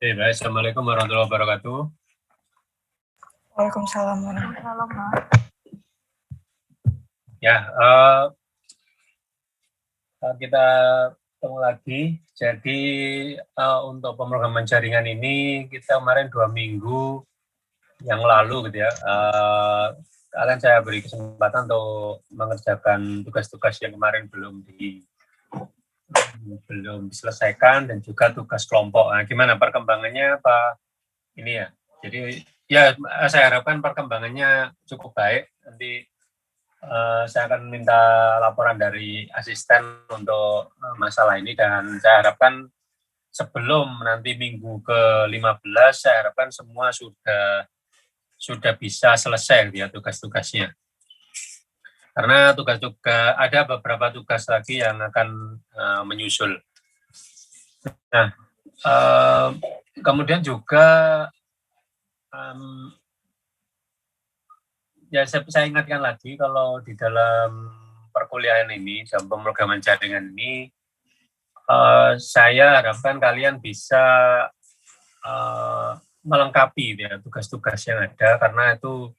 Baik, Assalamualaikum warahmatullahi wabarakatuh. Waalaikumsalam warahmatullahi wabarakatuh. Ya, kita ketemu lagi. Jadi untuk pemrograman jaringan ini kita kemarin 2 minggu yang lalu gitu ya, kalian saya beri kesempatan untuk mengerjakan tugas-tugas yang kemarin belum diselesaikan dan juga tugas kelompok. Nah, gimana perkembangannya Pak? Ini ya. Jadi ya saya harapkan perkembangannya cukup baik. Nanti saya akan minta laporan dari asisten untuk masalah ini dan saya harapkan sebelum nanti minggu ke-15 saya harapkan semua sudah bisa selesai ya tugas-tugasnya. Karena tugas-tugas ada beberapa tugas lagi yang akan menyusul. Nah, kemudian juga ya saya ingatkan lagi kalau di dalam perkuliahan ini, dalam pemrograman jaringan ini, saya harapkan kalian bisa melengkapi ya tugas-tugas yang ada, karena itu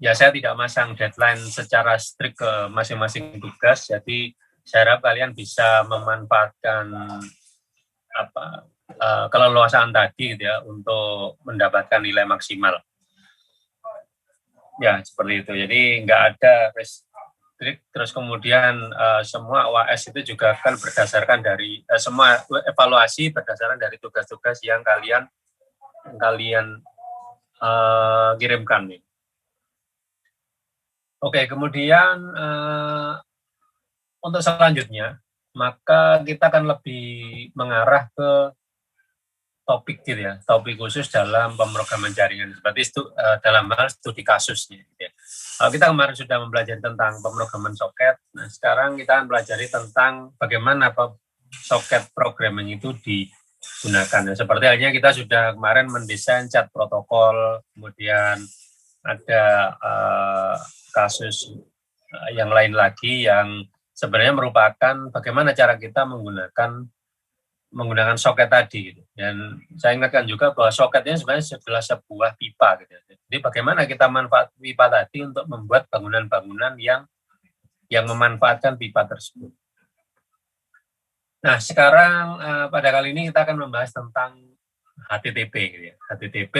ya saya tidak masang deadline secara strict ke masing-masing tugas, jadi saya harap kalian bisa memanfaatkan keleluasaan tadi gitu ya untuk mendapatkan nilai maksimal. Ya seperti itu. Jadi nggak ada restrict, terus kemudian semua UAS itu juga akan berdasarkan dari semua evaluasi berdasarkan dari tugas-tugas yang kalian kirimkan nih. Oke, kemudian untuk selanjutnya, maka kita akan lebih mengarah ke topik gitu ya, topik khusus dalam pemrograman jaringan, seperti itu dalam hal studi kasusnya. Gitu ya. Kita kemarin sudah mempelajari tentang pemrograman soket, nah sekarang kita akan pelajari tentang bagaimana soket programming itu digunakan. Seperti halnya kita sudah kemarin mendesain chat protokol, kemudian ada kasus yang lain lagi yang sebenarnya merupakan bagaimana cara kita menggunakan soket tadi gitu. Dan saya ingatkan juga bahwa soketnya sebenarnya adalah sebuah pipa gitu. Jadi bagaimana kita manfaat pipa tadi untuk membuat bangunan-bangunan yang memanfaatkan pipa tersebut. Nah, sekarang pada kali ini kita akan membahas tentang HTTP gitu ya. HTTP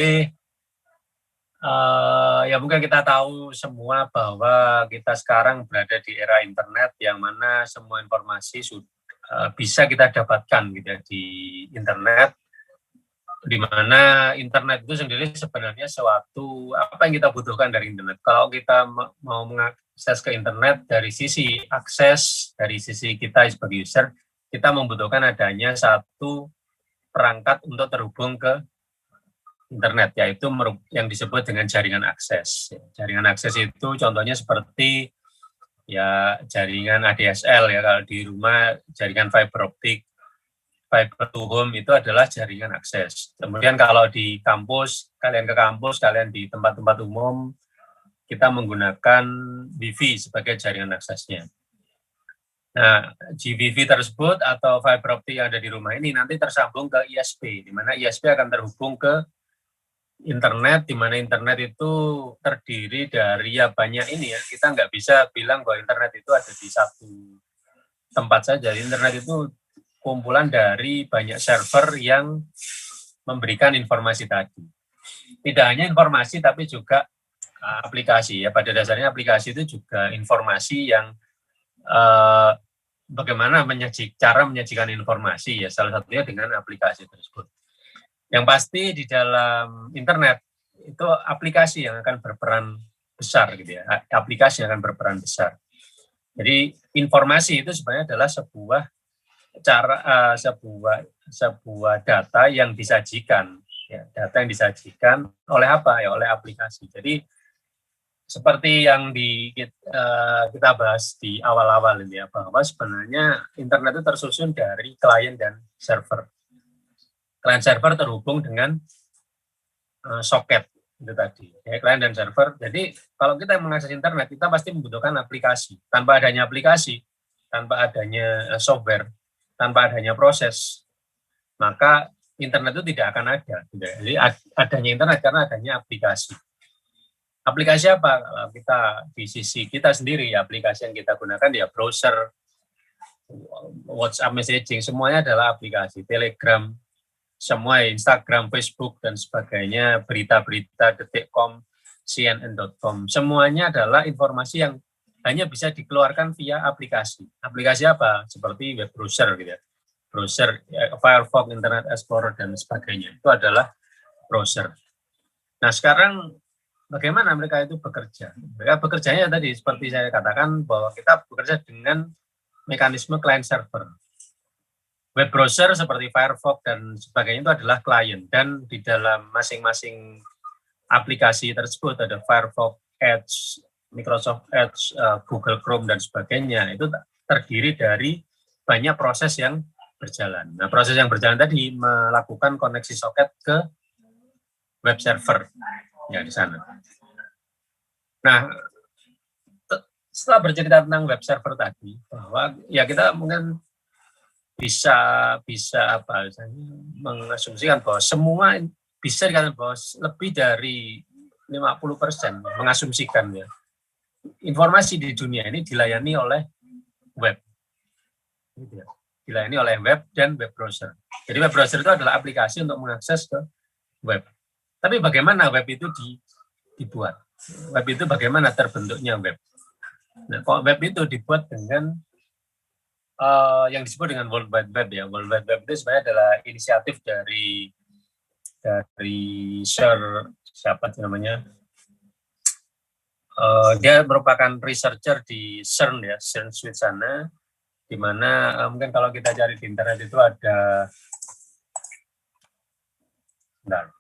ya mungkin kita tahu semua bahwa kita sekarang berada di era internet yang mana semua informasi bisa kita dapatkan gitu ya, di internet, di mana internet itu sendiri sebenarnya suatu apa yang kita butuhkan dari internet. Kalau kita mau mengakses ke internet dari sisi akses, dari sisi kita sebagai user, kita membutuhkan adanya satu perangkat untuk terhubung ke internet, yaitu yang disebut dengan jaringan akses. Jaringan akses itu contohnya seperti ya jaringan ADSL ya, kalau di rumah jaringan fiber optik, fiber to home itu adalah jaringan akses. Kemudian kalau di kampus, kalian ke kampus, kalian di tempat-tempat umum, kita menggunakan Wi-Fi sebagai jaringan aksesnya. Nah, Wi-Fi tersebut atau fiber optik yang ada di rumah ini nanti tersambung ke ISP, di mana ISP akan terhubung ke internet, di mana internet itu terdiri dari ya banyak ini ya, kita nggak bisa bilang bahwa internet itu ada di satu tempat saja. Internet itu kumpulan dari banyak server yang memberikan informasi tadi. Tidak hanya informasi, tapi juga aplikasi ya. Pada dasarnya aplikasi itu juga informasi yang bagaimana cara menyajikan informasi ya. Salah satunya dengan aplikasi tersebut. Yang pasti di dalam internet itu aplikasi yang akan berperan besar gitu ya. Aplikasi yang akan berperan besar. Jadi informasi itu sebenarnya adalah sebuah data yang disajikan ya, data yang disajikan oleh apa ya, oleh aplikasi. Jadi seperti yang kita bahas di awal-awal ini ya, bahwa sebenarnya internet itu tersusun dari klien dan server. Klien server terhubung dengan soket itu tadi ya, klien dan server. Jadi kalau kita mengakses internet, kita pasti membutuhkan aplikasi. Tanpa adanya aplikasi, tanpa adanya software, tanpa adanya proses, maka internet itu tidak akan ada. Jadi adanya internet karena adanya aplikasi. Aplikasi apa? Kalau kita di sisi kita sendiri, aplikasi yang kita gunakan ya browser, WhatsApp messaging, semuanya adalah aplikasi. Telegram, semua Instagram, Facebook, dan sebagainya, berita-berita, detik.com, cnn.com, semuanya adalah informasi yang hanya bisa dikeluarkan via aplikasi. Aplikasi apa? Seperti web browser gitu ya. Browser, Firefox, Internet Explorer, dan sebagainya. Itu adalah browser. Nah, sekarang bagaimana mereka itu bekerja? Mereka bekerjanya tadi seperti saya katakan bahwa kita bekerja dengan mekanisme client server. Web browser seperti Firefox dan sebagainya itu adalah klien, dan di dalam masing-masing aplikasi tersebut ada Firefox, Edge, Microsoft Edge, Google Chrome, dan sebagainya. Itu terdiri dari banyak proses yang berjalan. Nah, proses yang berjalan tadi melakukan koneksi soket ke web server ya di sana. Nah, setelah bercerita tentang web server tadi, bahwa ya kita mungkin bisa apa misalnya mengasumsikan bahwa semua bisa dikatakan bahwa lebih dari 50% mengasumsikan ya informasi di dunia ini dilayani oleh web, gitu ya. Dilayani oleh web dan web browser. Jadi web browser itu adalah aplikasi untuk mengakses ke web. Tapi bagaimana web itu dibuat? Web itu bagaimana terbentuknya web? Nah, web itu dibuat dengan yang disebut dengan World Wide Web ya. World Wide Web itu sebenarnya adalah inisiatif dari Sir siapa namanya? Dia merupakan researcher di CERN ya, CERN Swiss sana, di mana mungkin kalau kita cari di internet itu ada, bentar.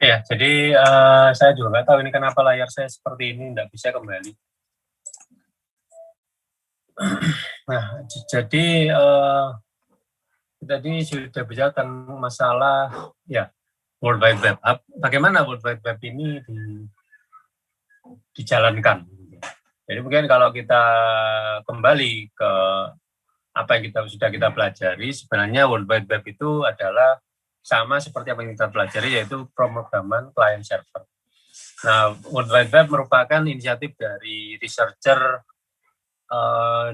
Ya, jadi saya juga nggak tahu ini kenapa layar saya seperti ini, nggak bisa kembali. Nah, jadi tadi sudah bicara tentang masalah ya World Wide Web. Bagaimana World Wide Web ini dijalankan? Jadi mungkin kalau kita kembali ke apa yang sudah kita pelajari, sebenarnya World Wide Web itu adalah sama seperti apa yang kita pelajari, yaitu pemrograman client server. Nah, World Wide Web merupakan inisiatif dari researcher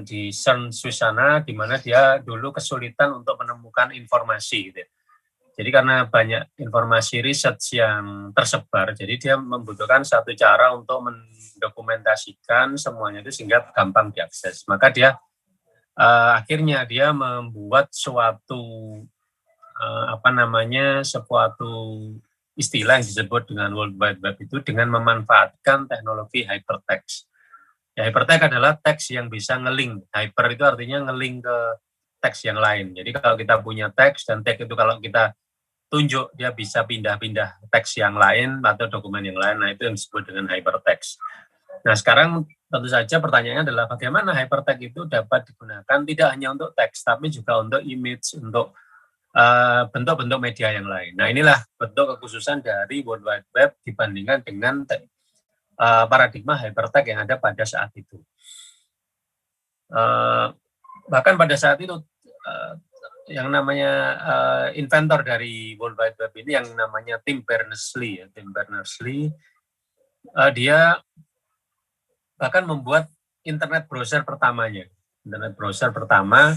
di CERN Swiss sana, di mana dia dulu kesulitan untuk menemukan informasi. Gitu. Jadi karena banyak informasi riset yang tersebar, jadi dia membutuhkan satu cara untuk mendokumentasikan semuanya itu sehingga gampang diakses. Maka dia akhirnya dia membuat suatu suatu istilah yang disebut dengan World Wide Web itu dengan memanfaatkan teknologi hypertext. Ya, hypertext adalah teks yang bisa nge-link. Hyper itu artinya nge-link ke teks yang lain. Jadi kalau kita punya teks dan teks itu kalau kita tunjuk dia bisa pindah-pindah teks yang lain atau dokumen yang lain. Nah, itu yang disebut dengan hypertext. Nah, sekarang tentu saja pertanyaannya adalah bagaimana hypertext itu dapat digunakan tidak hanya untuk teks tapi juga untuk image, untuk bentuk-bentuk media yang lain. Nah, inilah bentuk kekhususan dari World Wide Web dibandingkan dengan paradigma hypertext yang ada pada saat itu. Bahkan pada saat itu yang namanya inventor dari World Wide Web ini yang namanya Tim Berners-Lee. Tim Berners-Lee dia bahkan membuat internet browser pertamanya. Internet browser pertama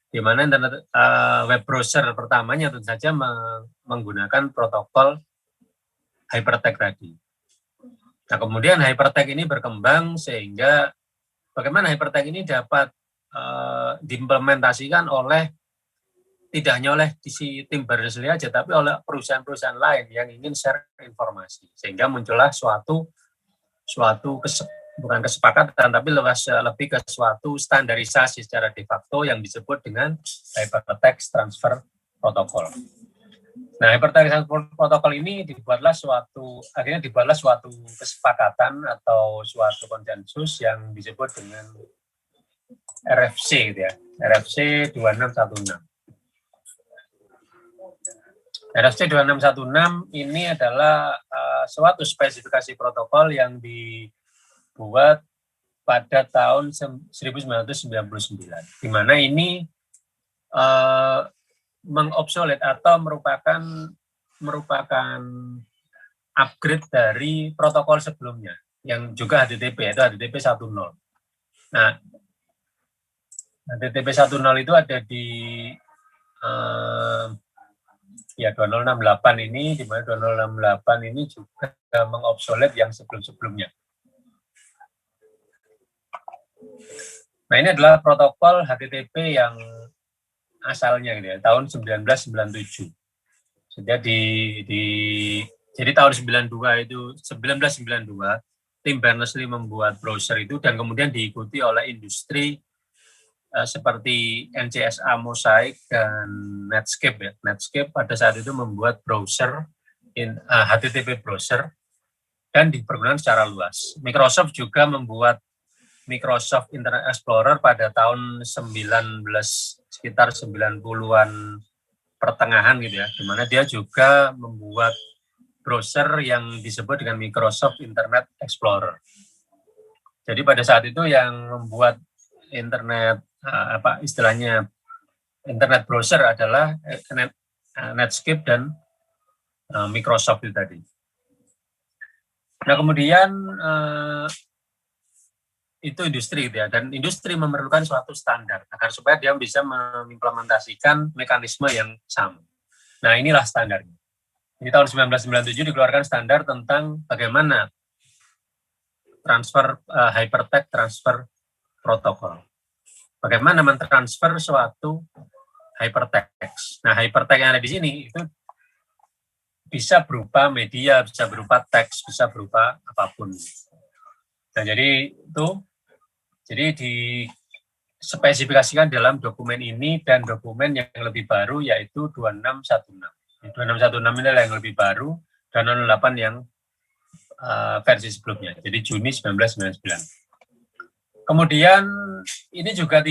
di mana internet web browser pertamanya tentu saja menggunakan protokol hypertext tadi. Nah, kemudian hypertext ini berkembang sehingga bagaimana hypertext ini dapat diimplementasikan oleh tidak hanya oleh si Tim Berners-Lee aja, tapi oleh perusahaan-perusahaan lain yang ingin share informasi, sehingga muncullah bukan kesepakatan, tapi lebih ke suatu standarisasi secara de facto yang disebut dengan Hypertext Transfer Protocol. Nah, Hypertext Transfer Protocol ini akhirnya dibuatlah suatu kesepakatan atau suatu konsensus yang disebut dengan RFC, gitu ya, RFC 2616. RFC 2616 ini adalah suatu spesifikasi protokol yang dibuat pada tahun 1999, di mana ini mengobsolete atau merupakan upgrade dari protokol sebelumnya yang juga HTTP, yaitu HTTP 1.0. Nah, HTTP 1.0 itu ada di 2068 ini, di mana 2068 ini juga mengobsolete yang sebelum-sebelumnya. Nah, ini adalah protokol HTTP yang asalnya gitu ya, tahun 1997. Jadi tahun 1992 Tim Berners-Lee membuat browser itu dan kemudian diikuti oleh industri seperti NCSA, Mosaic, dan Netscape. Ya. Netscape pada saat itu membuat browser, HTTP browser, dan dipergunakan secara luas. Microsoft juga membuat Microsoft Internet Explorer pada tahun sekitar 90-an pertengahan gitu ya, di mana dia juga membuat browser yang disebut dengan Microsoft Internet Explorer. Jadi pada saat itu yang membuat internet istilahnya internet browser adalah Netscape dan Microsoft itu tadi. Nah kemudian itu industri gitu ya, dan industri memerlukan suatu standar agar supaya dia bisa mengimplementasikan mekanisme yang sama. Nah inilah standarnya. Di tahun 1997 dikeluarkan standar tentang bagaimana transfer hypertext transfer protokol. Bagaimana mentransfer suatu hypertext. Nah hypertext yang ada di sini itu bisa berupa media, bisa berupa teks, bisa berupa apapun. Nah jadi itu dispesifikasikan dalam dokumen ini dan dokumen yang lebih baru yaitu 2616. 2616 ini yang lebih baru dan 08 yang versi sebelumnya. Jadi Juni 1999. Kemudian ini juga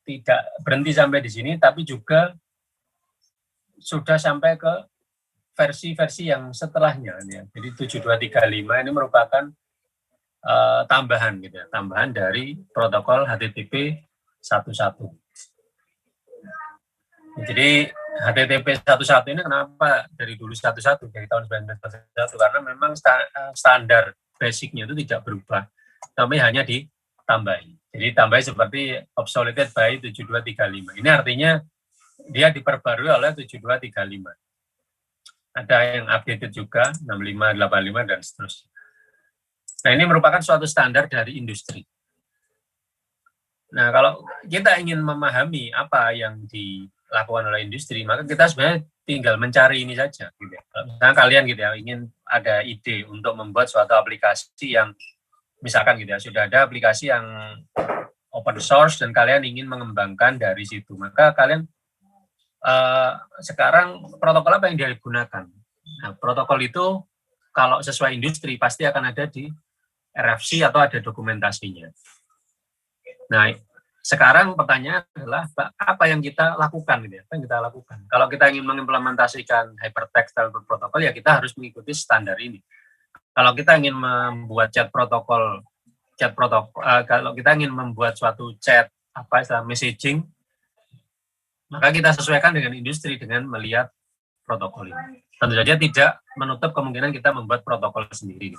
tidak berhenti sampai di sini, tapi juga sudah sampai ke versi-versi yang setelahnya. Ya. Jadi 7235 ini merupakan tambahan gitu ya, tambahan dari protokol HTTP 11. Jadi HTTP 11 ini kenapa dari dulu 11 dari tahun 1991 karena memang standar basicnya itu tidak berubah, tapi hanya ditambahi. Jadi tambahi seperti obsoleted by 7235. Ini artinya dia diperbarui oleh 7235. Ada yang updated juga 65, 85 dan seterusnya. Nah, ini merupakan suatu standar dari industri. Nah, kalau kita ingin memahami apa yang dilakukan oleh industri, maka kita sebenarnya tinggal mencari ini saja. Gitu. Misalnya kalian gitu ya, ingin ada ide untuk membuat suatu aplikasi yang, misalkan gitu ya, sudah ada aplikasi yang open source dan kalian ingin mengembangkan dari situ, maka kalian sekarang protokol apa yang digunakan? Nah, protokol itu kalau sesuai industri pasti akan ada di RFC atau ada dokumentasinya. Nah, sekarang pertanyaan adalah apa yang kita lakukan gitu ya? Apa yang kita lakukan? Kalau kita ingin mengimplementasikan hypertext transfer protokol ya kita harus mengikuti standar ini. Kalau kita ingin membuat protokol, kalau kita ingin membuat suatu chat messaging, maka kita sesuaikan dengan industri dengan melihat protokol ini. Tentu saja tidak menutup kemungkinan kita membuat protokol sendiri.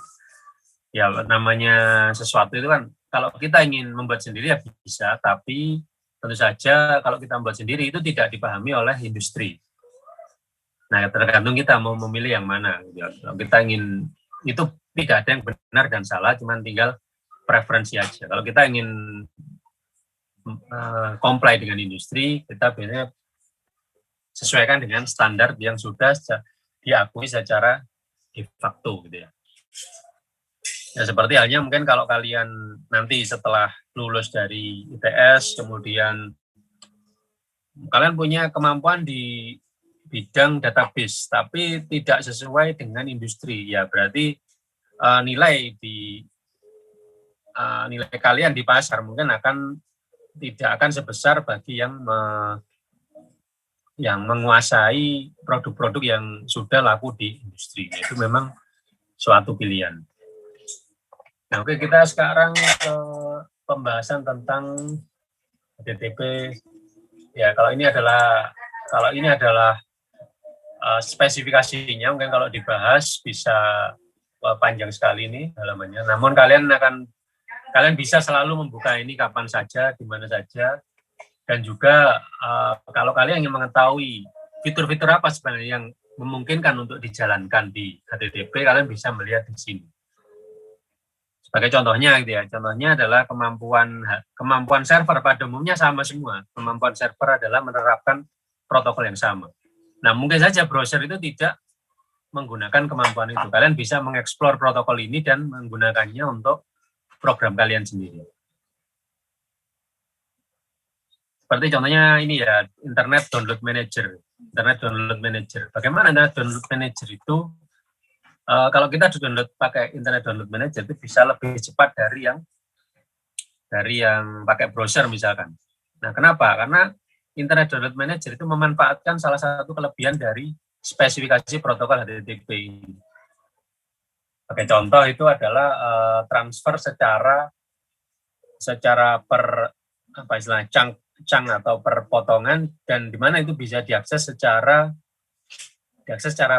Ya namanya sesuatu itu kan kalau kita ingin membuat sendiri ya bisa, tapi tentu saja kalau kita membuat sendiri itu tidak dipahami oleh industri. Nah tergantung kita mau memilih yang mana. Kalau kita ingin itu tidak ada yang benar dan salah, cuma tinggal preferensi aja. Kalau kita ingin comply dengan industri, kita biasanya sesuaikan dengan standar yang sudah diakui secara de facto gitu ya. Ya seperti halnya mungkin kalau kalian nanti setelah lulus dari ITS, kemudian kalian punya kemampuan di bidang database, tapi tidak sesuai dengan industri, ya berarti nilai kalian di pasar mungkin tidak akan sebesar bagi yang menguasai produk-produk yang sudah laku di industri. Itu memang suatu pilihan. Nah, oke, kita sekarang ke pembahasan tentang HTTP. Ya, kalau ini adalah spesifikasinya, mungkin kalau dibahas bisa panjang sekali ini halamannya. Namun kalian bisa selalu membuka ini kapan saja, di mana saja, dan juga kalau kalian ingin mengetahui fitur-fitur apa sebenarnya yang memungkinkan untuk dijalankan di HTTP, kalian bisa melihat di sini. Sebagai contohnya gitu ya, contohnya adalah kemampuan server pada umumnya sama semua. Kemampuan server adalah menerapkan protokol yang sama. Nah, mungkin saja browser itu tidak menggunakan kemampuan itu. Kalian bisa mengeksplor protokol ini dan menggunakannya untuk program kalian sendiri. Seperti contohnya ini ya, Internet Download Manager. Internet Download Manager. Bagaimana Download Manager itu Kalau kita download pakai Internet Download Manager itu bisa lebih cepat dari yang pakai browser misalkan. Nah, kenapa? Karena Internet Download Manager itu memanfaatkan salah satu kelebihan dari spesifikasi protokol HTTP ini. Sebagai contoh itu adalah transfer secara per apa istilahnya chunk atau per potongan, dan di mana itu bisa diakses secara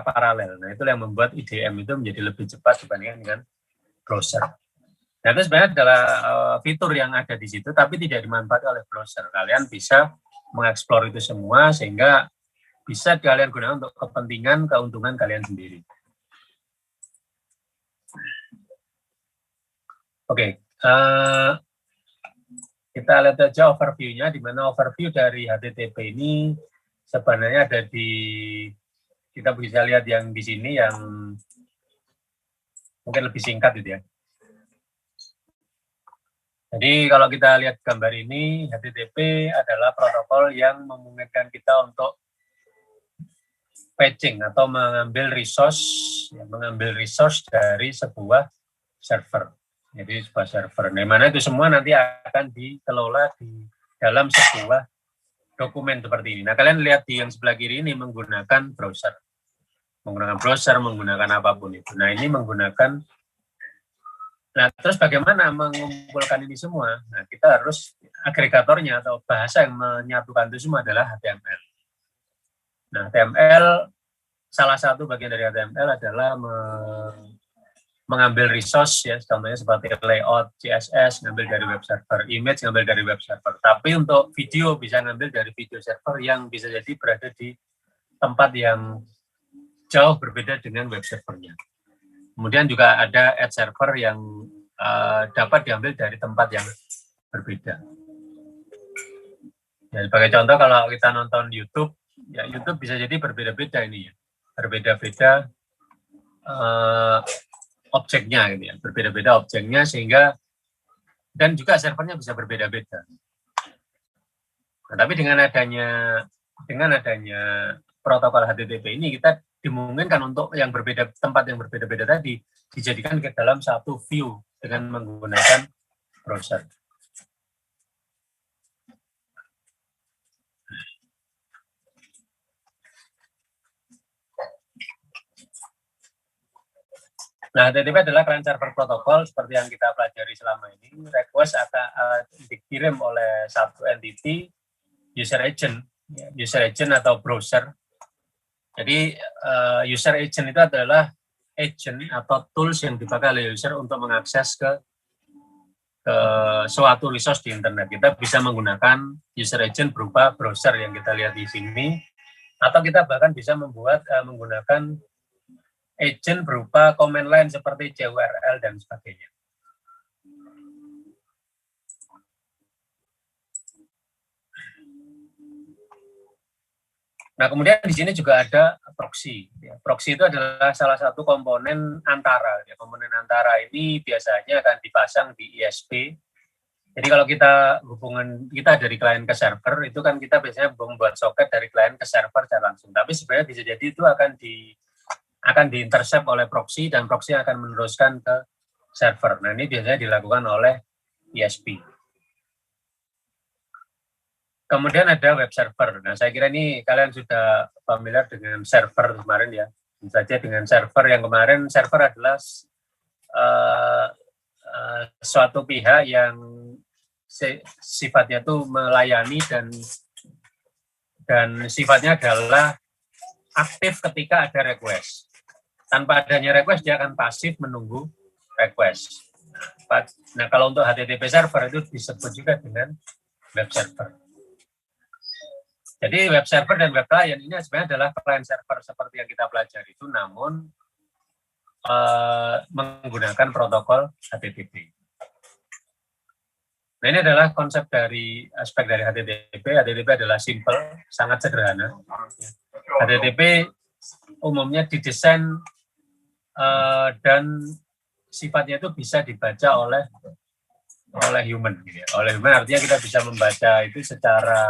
paralel. Nah, itu yang membuat IDM itu menjadi lebih cepat dibandingkan dengan browser. Nah, itu sebenarnya adalah fitur yang ada di situ, tapi tidak dimanfaatkan oleh browser. Kalian bisa mengeksplor itu semua, sehingga bisa kalian gunakan untuk kepentingan, keuntungan kalian sendiri. Oke, kita lihat aja overview-nya, di mana overview dari HTTP ini sebenarnya ada di, kita bisa lihat yang di sini yang mungkin lebih singkat gitu ya. Jadi kalau kita lihat gambar ini, HTTP adalah protokol yang memungkinkan kita untuk fetching atau mengambil resource dari sebuah server. Jadi sebuah server, di mana itu semua nanti akan dikelola di dalam sebuah dokumen seperti ini. Nah, kalian lihat di yang sebelah kiri ini menggunakan browser, menggunakan apapun itu. Nah, ini menggunakan. Nah, terus bagaimana mengumpulkan ini semua? Nah, kita harus agregatornya atau bahasa yang menyatukan itu semua adalah HTML. Nah, HTML, salah satu bagian dari HTML adalah mengambil resource ya, contohnya seperti layout, CSS, ngambil dari web server, image ngambil dari web server. Tapi untuk video bisa ngambil dari video server yang bisa jadi berada di tempat yang jauh berbeda dengan web servernya. Kemudian juga ada ad server yang dapat diambil dari tempat yang berbeda. Ya, sebagai contoh kalau kita nonton YouTube, ya YouTube bisa jadi berbeda-beda ini ya, berbeda-beda objeknya gitu ya, berbeda-beda objeknya, sehingga dan juga servernya bisa berbeda-beda. Nah, tapi dengan adanya protokol HTTP ini, kita dimungkinkan untuk yang berbeda, tempat yang berbeda-beda tadi dijadikan ke dalam satu view dengan menggunakan browser. Nah, HTTP adalah client server protokol seperti yang kita pelajari selama ini. Request akan dikirim oleh satu entity, user agent atau browser. Jadi user agent itu adalah agent atau tools yang dipakai oleh user untuk mengakses ke suatu resource di internet. Kita bisa menggunakan user agent berupa browser yang kita lihat di sini, atau kita bahkan bisa menggunakan agent berupa command line seperti curl dan sebagainya. Nah, kemudian di sini juga ada proxy. Proxy itu adalah salah satu komponen antara. Komponen antara ini biasanya akan dipasang di ISP. Jadi kalau hubungan kita dari klien ke server, itu kan kita biasanya membuat soket dari klien ke server secara langsung. Tapi sebenarnya bisa jadi itu akan diintercept oleh proxy, dan proxy akan meneruskan ke server. Nah, ini biasanya dilakukan oleh ISP. Kemudian ada web server. Nah, saya kira ini kalian sudah familiar dengan server kemarin ya. Tentu saja dengan server yang kemarin, server adalah suatu pihak yang sifatnya itu melayani dan sifatnya adalah aktif ketika ada request. Tanpa adanya request, dia akan pasif menunggu request. Nah, kalau untuk HTTP server itu disebut juga dengan web server. Jadi web server dan web client ini sebenarnya adalah client server seperti yang kita pelajari itu, namun menggunakan protokol HTTP. Nah, ini adalah konsep dari aspek dari HTTP. HTTP adalah simple, sangat sederhana. HTTP umumnya didesain dan sifatnya itu bisa dibaca oleh human, gitu ya. Oleh human artinya kita bisa membaca itu secara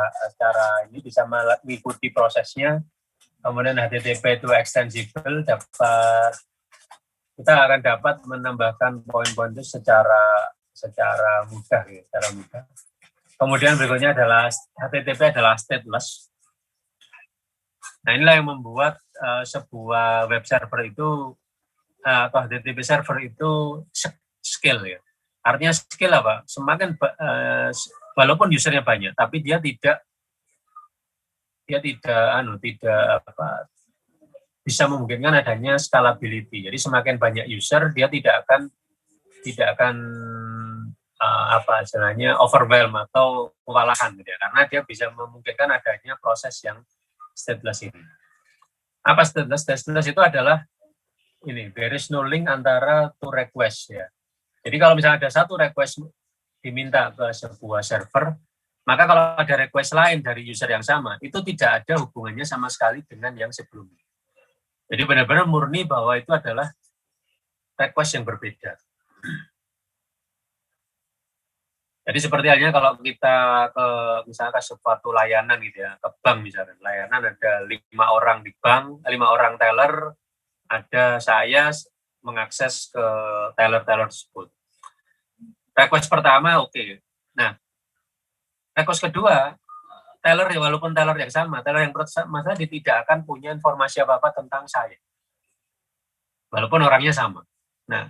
ini, bisa mengikuti prosesnya. Kemudian HTTP itu extensible, dapat kita akan dapat menambahkan poin-poin itu secara mudah, ya, secara mudah. Kemudian berikutnya adalah HTTP adalah stateless. Nah, inilah yang membuat sebuah web server itu atau HTTP server itu skill, ya. Artinya skill apa? Semakin walaupun usernya banyak, tapi dia tidak bisa memungkinkan adanya scalability. Jadi semakin banyak user, dia tidak akan istilahnya overwhelm atau kewalahan, gitu ya, karena dia bisa memungkinkan adanya proses yang stateless ini. Apa stateless? Stateless itu adalah ini, there is no link antara two request, ya. Jadi kalau misalnya ada satu request diminta ke sebuah server, maka kalau ada request lain dari user yang sama, itu tidak ada hubungannya sama sekali dengan yang sebelumnya. Jadi benar-benar murni bahwa itu adalah request yang berbeda. Jadi seperti halnya kalau kita misalnya ke suatu layanan gitu ya, ke bank misalnya, layanan ada 5 orang di bank, 5 orang teller, ada saya mengakses ke teller-teller tersebut. Request pertama oke. Nah, request kedua, teller walaupun teller yang sama, teller yang pertama tadi tidak akan punya informasi apa-apa tentang saya. Walaupun orangnya sama. Nah,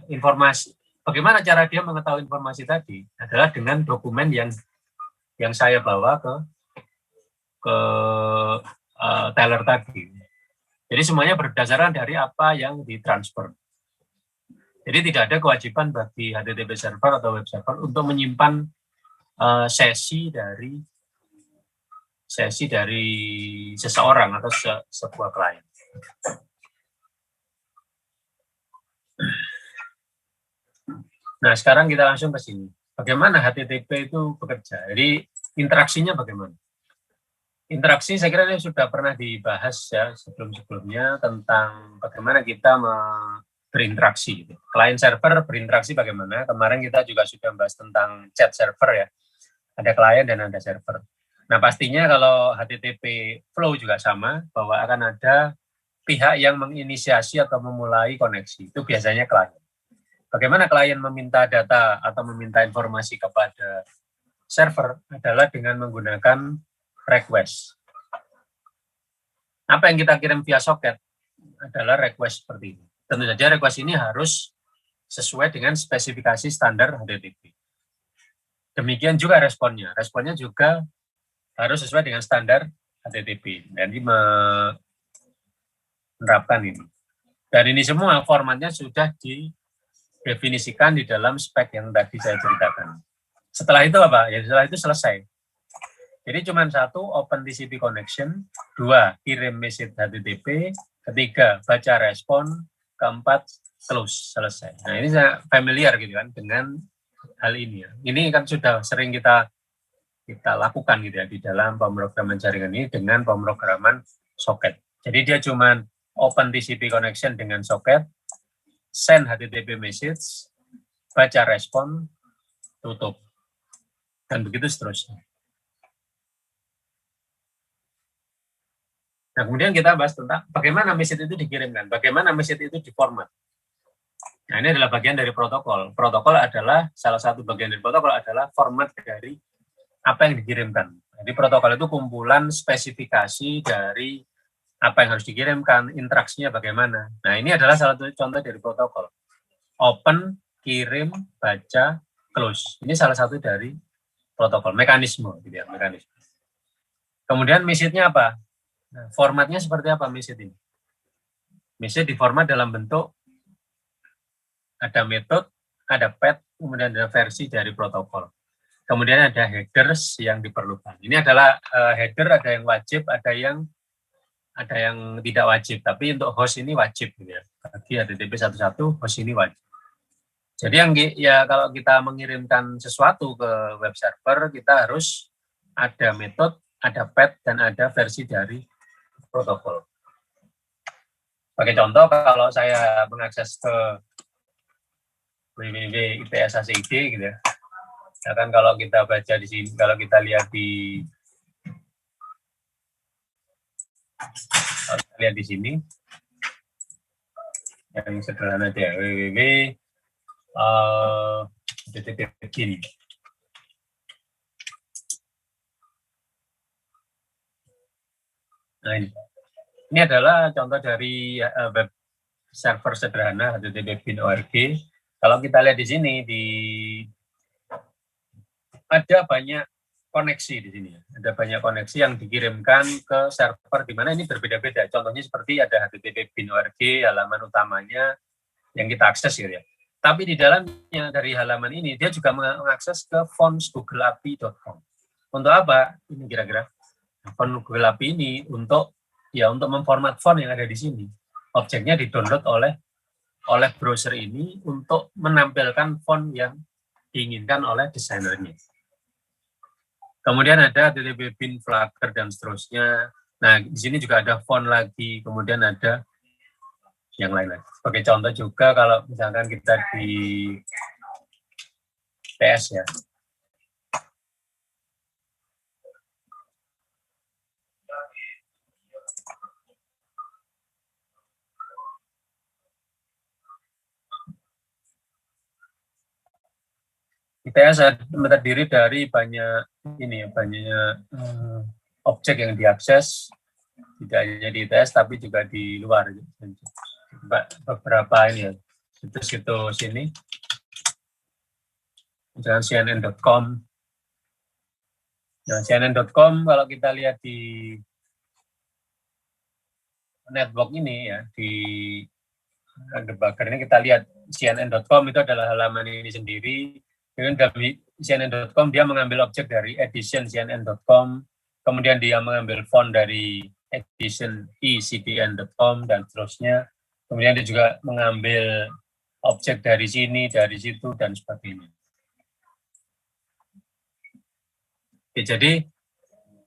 bagaimana cara dia mengetahui informasi tadi adalah dengan dokumen yang saya bawa ke teller tadi. Jadi semuanya berdasarkan dari apa yang ditransfer. Jadi tidak ada kewajiban bagi HTTP server atau web server untuk menyimpan sesi dari seseorang atau sebuah klien. Nah, sekarang kita langsung ke sini. Bagaimana HTTP itu bekerja? Jadi interaksinya bagaimana? Interaksi saya kira ini sudah pernah dibahas ya sebelum-sebelumnya tentang bagaimana kita berinteraksi. Client server berinteraksi bagaimana? Kemarin kita juga sudah membahas tentang chat server ya. Ada client dan ada server. Nah, pastinya kalau HTTP flow juga sama, bahwa akan ada pihak yang menginisiasi atau memulai koneksi. Itu biasanya client. Bagaimana klien meminta data atau meminta informasi kepada server adalah dengan menggunakan request. Apa yang kita kirim via soket adalah request seperti ini. Tentu saja request ini harus sesuai dengan spesifikasi standar HTTP. Demikian juga responnya. Responnya juga harus sesuai dengan standar HTTP. Jadi menerapkan ini. Dan ini semua formatnya sudah didefinisikan di dalam spek yang tadi saya ceritakan. Setelah itu apa? Ya setelah itu selesai. Jadi cuma satu, open TCP connection, 2, kirim message HTTP, 3, baca respon, 4, close, selesai. Nah ini saya familiar gitu kan dengan hal ini ya. Ini kan sudah sering kita lakukan gitu ya di dalam pemrograman jaringan ini dengan pemrograman soket. Jadi dia cuma open TCP connection dengan soket, send HTTP message, baca respon, tutup. Dan begitu seterusnya. Nah, kemudian kita bahas tentang bagaimana message itu dikirimkan, bagaimana message itu diformat. Nah, ini adalah bagian dari protokol. Protokol adalah, salah satu bagian dari protokol adalah format dari apa yang dikirimkan. Jadi protokol itu kumpulan spesifikasi dari apa yang harus dikirimkan, interaksinya bagaimana. Nah, ini adalah salah satu contoh dari protokol. Open, kirim, baca, close. Ini salah satu dari protokol, mekanisme. Gitu ya, mekanisme. Kemudian message-nya apa? Nah, formatnya seperti apa message ini? Message diformat dalam bentuk ada metode, ada path, kemudian ada versi dari protokol. Kemudian ada headers yang diperlukan. Ini adalah header, ada yang wajib, ada yang tidak wajib. Tapi untuk host ini wajib, gitu ya. Bagi HTTP 1.1, host ini wajib. Jadi kalau kita mengirimkan sesuatu ke web server, kita harus ada metode, ada path, dan ada versi dari protokol. Sebagai contoh, kalau saya mengakses ke www.its.ac.id gitu ya, kan kalau kita baca di sini, kalau kita lihat di sini, yang sederhana aja, www.http://bin. Nah ini adalah contoh dari web server sederhana http://bin.org. Kalau kita lihat di sini ada banyak koneksi di sini. Ada banyak koneksi yang dikirimkan ke server di mana ini berbeda-beda. Contohnya seperti ada http://bin.org, halaman utamanya yang kita akses gitu ya. Tapi di dalamnya dari halaman ini dia juga mengakses ke fonts.googleapi.com. Untuk apa? Ini kira-kira font Google API ini untuk memformat font yang ada di sini. Objeknya di-download oleh browser ini untuk menampilkan font yang diinginkan oleh desainernya. Kemudian ada http://bin, Flutter, dan seterusnya. Nah, di sini juga ada font lagi, kemudian ada yang lain-lain. Sebagai contoh juga kalau misalkan kita di TS ya. ITS terdiri dari banyak objek yang diakses, tidak hanya di ITS tapi juga di luar. Beberapa ini ya, situs-situs ini, misalnya CNN.com. Nah, CNN.com kalau kita lihat di network ini ya, di debugger ini kita lihat CNN.com itu adalah halaman ini sendiri. Kemudian dari CNN.com dia mengambil objek dari edition CNN.com, kemudian dia mengambil font dari edition ecdn.com dan seterusnya. Kemudian dia juga mengambil objek dari sini, dari situ dan sebagainya. Oke, jadi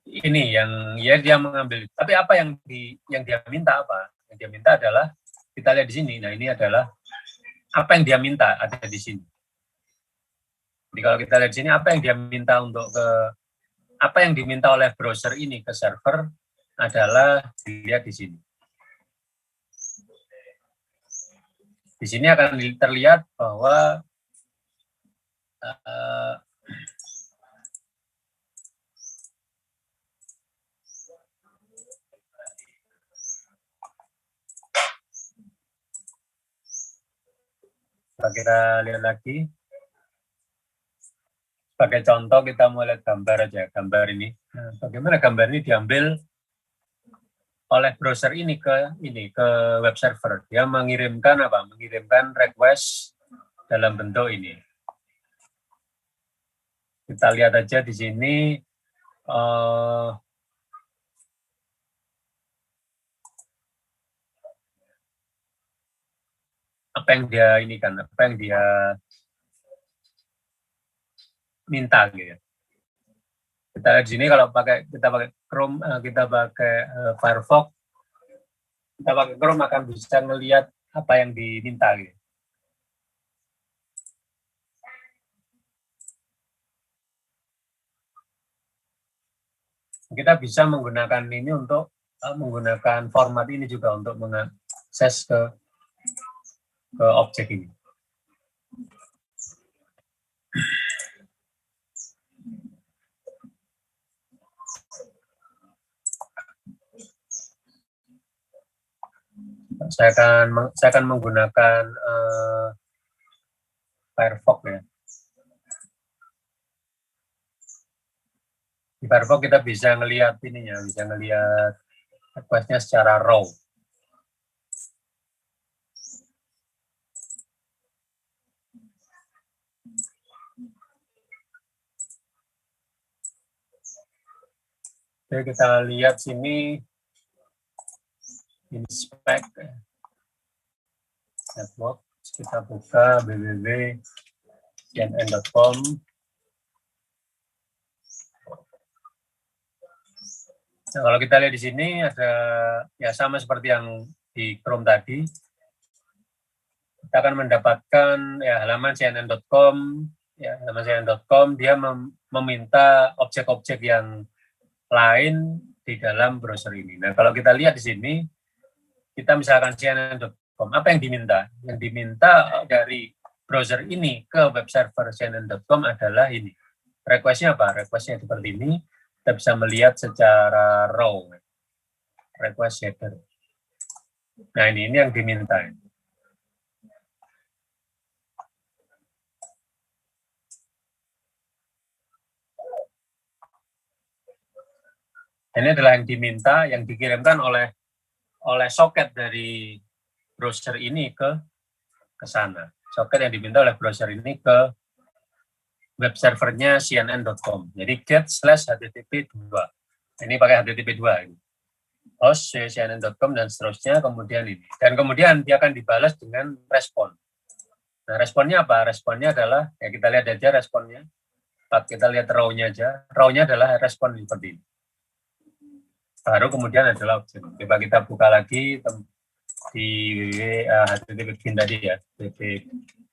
ini yang ya dia mengambil. Tapi apa yang dia minta apa? Yang dia minta adalah kita lihat di sini. Nah, ini adalah apa yang dia minta ada di sini. Jadi kalau kita lihat di sini, apa yang dia minta apa yang diminta oleh browser ini ke server adalah dilihat di sini. Di sini akan terlihat bahwa kita lihat lagi. Sebagai contoh kita mau lihat gambar aja, gambar ini. Nah, bagaimana gambar ini diambil oleh browser ini ke web server. Dia mengirimkan apa? Mengirimkan request dalam bentuk ini. Kita lihat aja di sini apa yang dia apa yang dia minta gitu ya. Kita lihat di sini kalau kita pakai Chrome, kita pakai Firefox, kita pakai Chrome akan bisa melihat apa yang diminta gitu. Kita bisa menggunakan ini untuk menggunakan format ini juga untuk mengakses ke objek ini. Saya akan menggunakan Firefox ya. Di Firefox kita bisa ngelihat ininya, bisa ngelihat request-nya secara raw. Oke, kita lihat sini inspect network, kita buka www.cnn.com. Nah, kalau kita lihat di sini ada ya sama seperti yang di Chrome tadi. Kita akan mendapatkan ya halaman cnn.com, ya halaman cnn.com dia meminta objek-objek yang lain di dalam browser ini. Nah, kalau kita lihat di sini, kita misalkan cnn.com cnn.com. Apa yang diminta? Yang diminta dari browser ini ke web server cnn.com adalah ini. Request-nya apa? Request-nya seperti ini. Kita bisa melihat secara raw. Request header. Nah, ini yang diminta. Ini adalah yang diminta, yang dikirimkan oleh soket dari browser ini ke sana. Soket yang diminta oleh browser ini ke web servernya cnn.com. Jadi get/http 2. Ini pakai http 2 ini. Host cnn.com dan seterusnya, kemudian ini. Dan kemudian dia akan dibalas dengan respon. Nah, responnya apa? Responnya adalah, ya kita lihat aja responnya. Kita lihat raw-nya aja. Raw-nya adalah respon seperti ini. Baru kemudian adalah option. Coba kita buka lagi di http tadi ya, http.bin.org.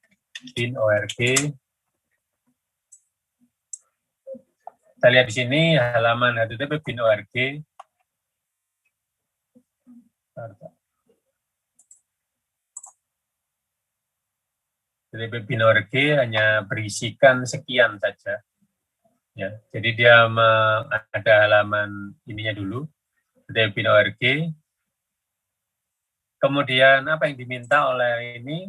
Kita lihat di sini halaman http.bin.org. http.bin.org hanya berisikan sekian saja. Ya, jadi dia ada halaman ininya dulu, http.bin.org. Kemudian apa yang diminta oleh ini,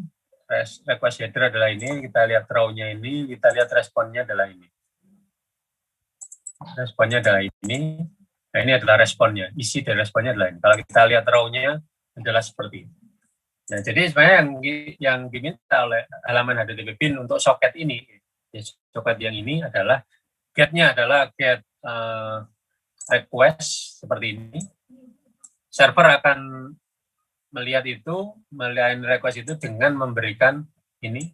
request header adalah ini, kita lihat raw-nya ini, kita lihat responnya adalah ini. Responnya adalah ini, nah ini adalah responnya, isi dari responnya adalah ini. Kalau kita lihat raw-nya adalah seperti ini. Nah, jadi sebenarnya yang diminta oleh halaman http.bin untuk soket ini, ya, soket yang ini adalah get-nya adalah get request seperti ini. Server akan melihat itu, melihat request itu dengan memberikan ini,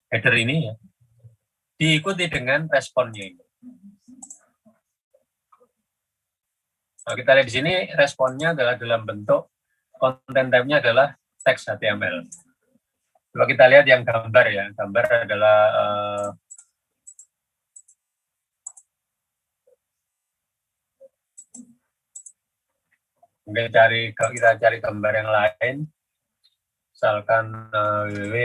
header ini ya, diikuti dengan responnya ini. Nah, kita lihat di sini responnya adalah dalam bentuk content type-nya adalah teks HTML. Coba kita lihat yang gambar ya, gambar adalah mungkin kalau kita cari gambar yang lain, misalkan www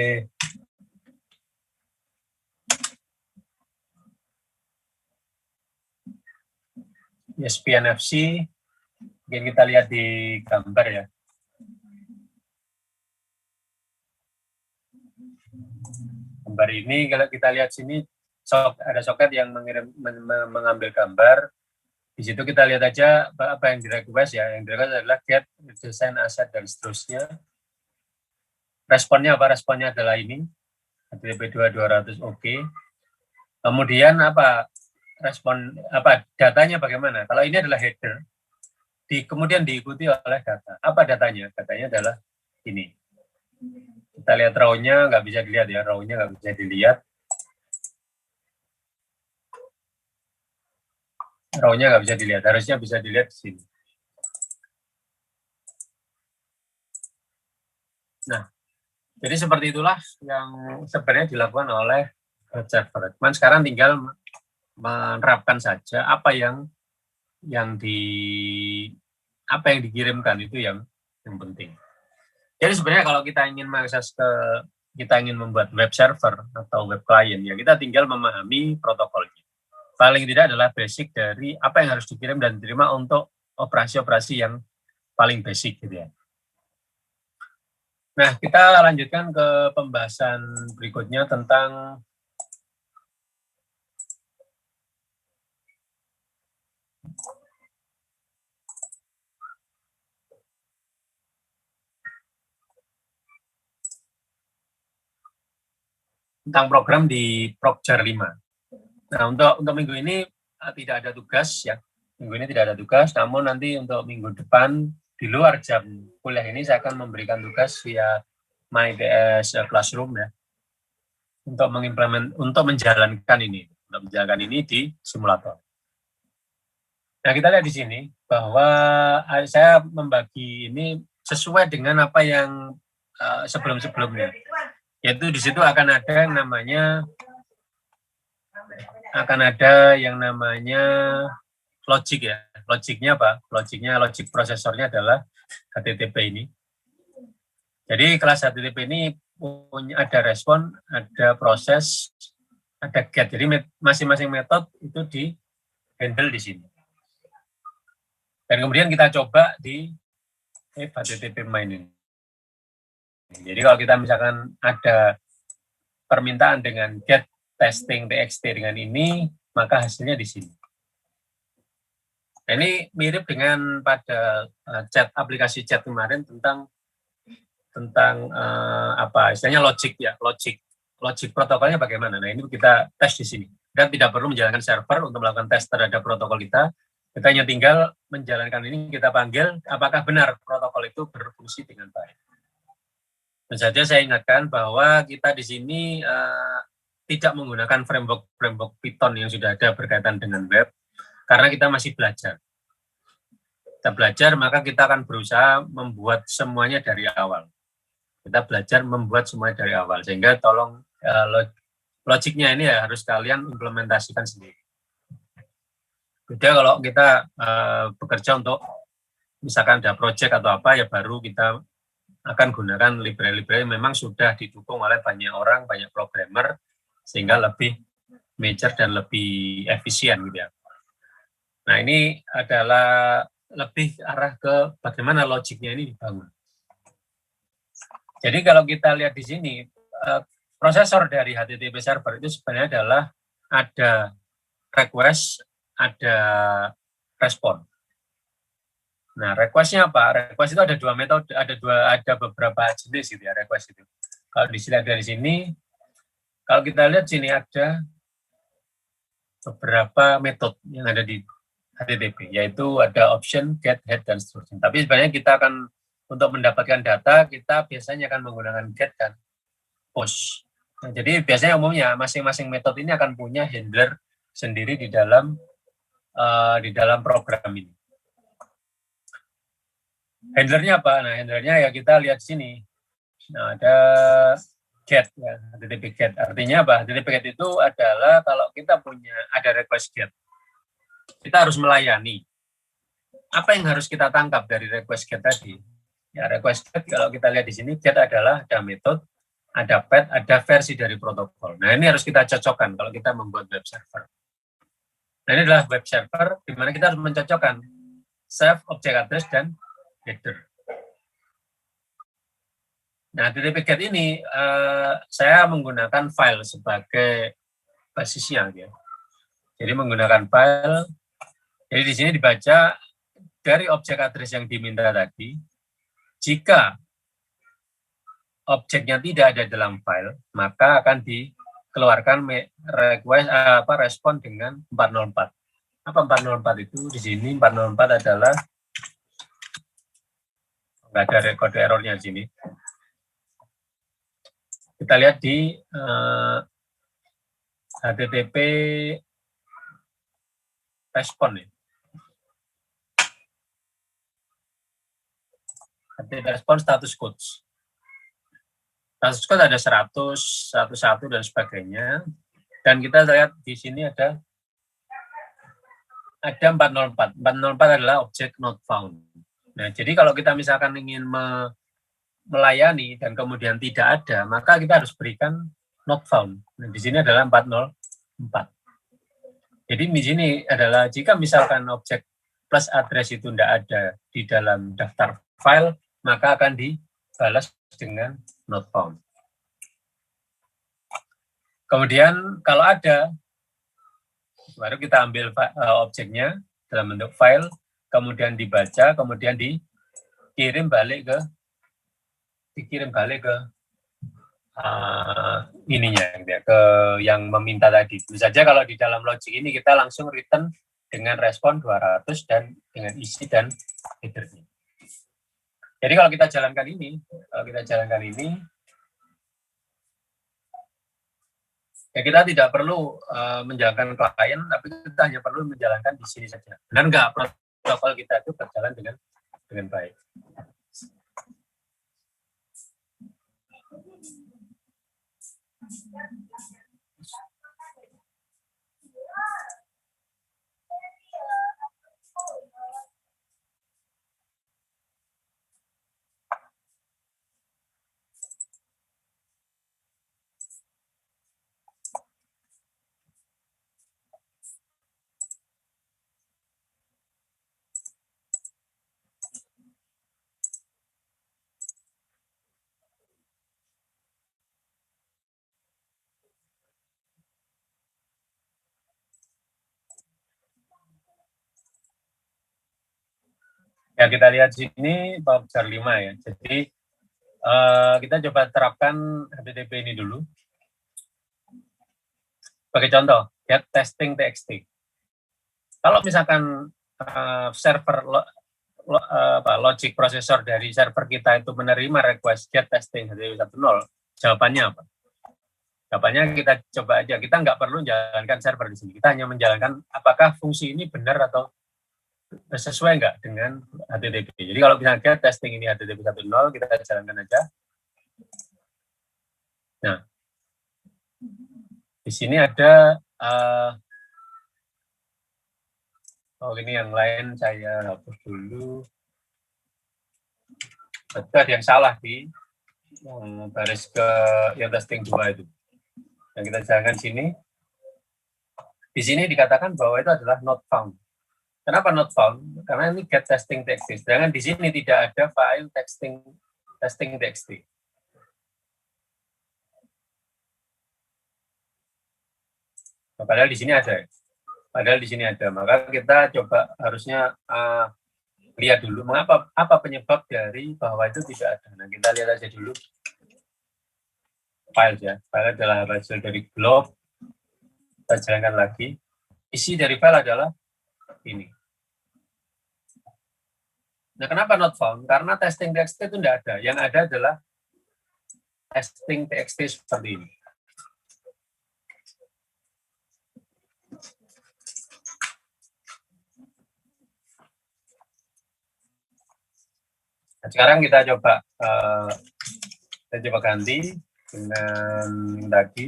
ESPN FC, mungkin kita lihat di gambar ya. Gambar ini kalau kita lihat sini ada soket yang mengambil gambar. Di situ kita lihat aja apa yang di-request ya. Yang di-request adalah get, desain, aset, dan seterusnya. Responnya apa? Responnya adalah ini. HTTP 2.200 OK. Kemudian apa? Respon apa? Datanya bagaimana? Kalau ini adalah header, kemudian diikuti oleh data. Apa datanya? Datanya adalah ini. Kita lihat raw-nya, nggak bisa dilihat ya. Raw-nya nggak bisa dilihat. Raw-nya nggak bisa dilihat, harusnya bisa dilihat di sini. Nah, jadi seperti itulah yang sebenarnya dilakukan oleh web server. Cuman sekarang tinggal menerapkan saja apa yang dikirimkan itu yang penting. Jadi sebenarnya kalau kita ingin mengakses kita ingin membuat web server atau web client ya kita tinggal memahami protokolnya. Paling tidak adalah basic dari apa yang harus dikirim dan diterima untuk operasi-operasi yang paling basic gitu ya. Nah, kita lanjutkan ke pembahasan berikutnya tentang program di Prokjar 5. Nah, untuk minggu ini tidak ada tugas ya. Minggu ini tidak ada tugas, namun nanti untuk minggu depan di luar jam kuliah ini saya akan memberikan tugas via MyTS Classroom ya. Untuk menjalankan ini di simulator. Nah, kita lihat di sini bahwa saya membagi ini sesuai dengan apa yang sebelum-sebelumnya. Yaitu di situ akan ada yang namanya logic ya. Logiknya apa? Logik prosesornya adalah HTTP ini. Jadi kelas HTTP ini punya ada respon, ada proses, ada get. Jadi masing-masing metode itu di handle di sini. Dan kemudian kita coba di HTTP main ini. Jadi kalau kita misalkan ada permintaan dengan get testing txt dengan ini, maka hasilnya di sini. Nah, ini mirip dengan pada aplikasi chat kemarin tentang apa istilahnya logic ya, logic protokolnya bagaimana. Nah, ini kita tes di sini. Dan tidak perlu menjalankan server untuk melakukan tes terhadap protokol kita. Kita hanya tinggal menjalankan ini, kita panggil apakah benar protokol itu berfungsi dengan baik. Dan saja saya ingatkan bahwa kita di sini tidak menggunakan framework Python yang sudah ada berkaitan dengan web, karena kita masih belajar. Kita belajar, maka kita akan berusaha membuat semuanya dari awal. Kita belajar membuat semuanya dari awal, sehingga tolong logiknya ini ya harus kalian implementasikan sendiri. Beda kalau kita bekerja untuk misalkan ada project atau apa, ya baru kita akan gunakan library-library memang sudah didukung oleh banyak orang, banyak programmer, sehingga lebih mature dan lebih efisien gitu ya. Nah, ini adalah lebih arah ke bagaimana logiknya ini dibangun. Jadi kalau kita lihat di sini, prosesor dari HTTP server itu sebenarnya adalah ada request, ada respon. Nah, request-nya apa? Request itu ada dua metode, ada beberapa jenis gitu ya request itu. Kalau dilihat dari sini, kalau kita lihat sini ada beberapa metode yang ada di HTTP, yaitu ada option, get, head, dan seterusnya. Tapi sebenarnya kita akan untuk mendapatkan data, kita biasanya akan menggunakan get dan post. Nah, jadi biasanya umumnya masing-masing metode ini akan punya handler sendiri di dalam program ini. Handlernya apa? Nah, handlernya ya kita lihat di sini. Nah, ada get, ya, HTTP get. Artinya apa? HTTP get itu adalah kalau kita punya ada request get, kita harus melayani. Apa yang harus kita tangkap dari request get tadi? Ya, request get kalau kita lihat di sini, get adalah ada metode, ada path, ada versi dari protokol. Nah, ini harus kita cocokkan kalau kita membuat web server. Nah, ini adalah web server di mana kita harus mencocokkan self, object address, dan header. Nah, HTTP get ini saya menggunakan file sebagai basisnya. Ya. Jadi menggunakan file, jadi di sini dibaca dari objek address yang diminta tadi. Jika objeknya tidak ada dalam file, maka akan dikeluarkan respon dengan 404. Apa 404 itu? Di sini 404 adalah nggak ada kode errornya di sini. Kita lihat di HTTP respon ya. HTTP respon status codes. Status code ada 100, 101 dan sebagainya. Dan kita lihat di sini ada 404. 404 adalah object not found. Nah, jadi kalau kita misalkan ingin melayani dan kemudian tidak ada, maka kita harus berikan not found. Nah, di sini adalah 404. Jadi di sini adalah jika misalkan objek plus address itu tidak ada di dalam daftar file, maka akan dibalas dengan not found. Kemudian kalau ada, baru kita ambil objeknya dalam bentuk file, kemudian dibaca, kemudian dikirim balik ke ininya, ya, ke yang meminta tadi. Tentu saja kalau di dalam logic ini kita langsung return dengan respon 200 dan dengan isi dan headernya. Jadi kalau kita jalankan ini, ya kita tidak perlu menjalankan klien, tapi kita hanya perlu menjalankan di sini saja. Benar nggak protokol kita itu berjalan dengan baik? Ya, kita lihat sini voucher 5 ya. Jadi kita coba terapkan HTTP ini dulu. Sebagai contoh, get testing txt. Kalau misalkan server logic processor dari server kita itu menerima request get testing HTTP 1.0, jawabannya apa? Jawabannya kita coba aja. Kita nggak perlu menjalankan server di sini. Kita hanya menjalankan apakah fungsi ini benar atau sesuai nggak dengan HTTP. Jadi kalau misalnya get testing ini HTTP 1.0, kita jalankan aja. Nah, di sini ada oh ini yang lain saya hapus dulu. Itu ada yang salah di yang baris ke yang testing 2 itu. Yang kita jalankan sini. Di sini dikatakan bahwa itu adalah not found. Kenapa not found? Karena ini get testing txt. Sedangkan di sini tidak ada file testing txt. Padahal di sini ada. Padahal di sini ada. Maka kita coba harusnya lihat dulu mengapa apa penyebab dari bahwa itu tidak ada. Nah, kita lihat aja dulu file ya. File adalah hasil dari glob. Kita jalankan lagi. Isi dari file adalah ini. Nah, kenapa not found? Karena testing txt itu tidak ada. Yang ada adalah testing txt seperti ini. Nah, sekarang kita coba ganti dengan tadi.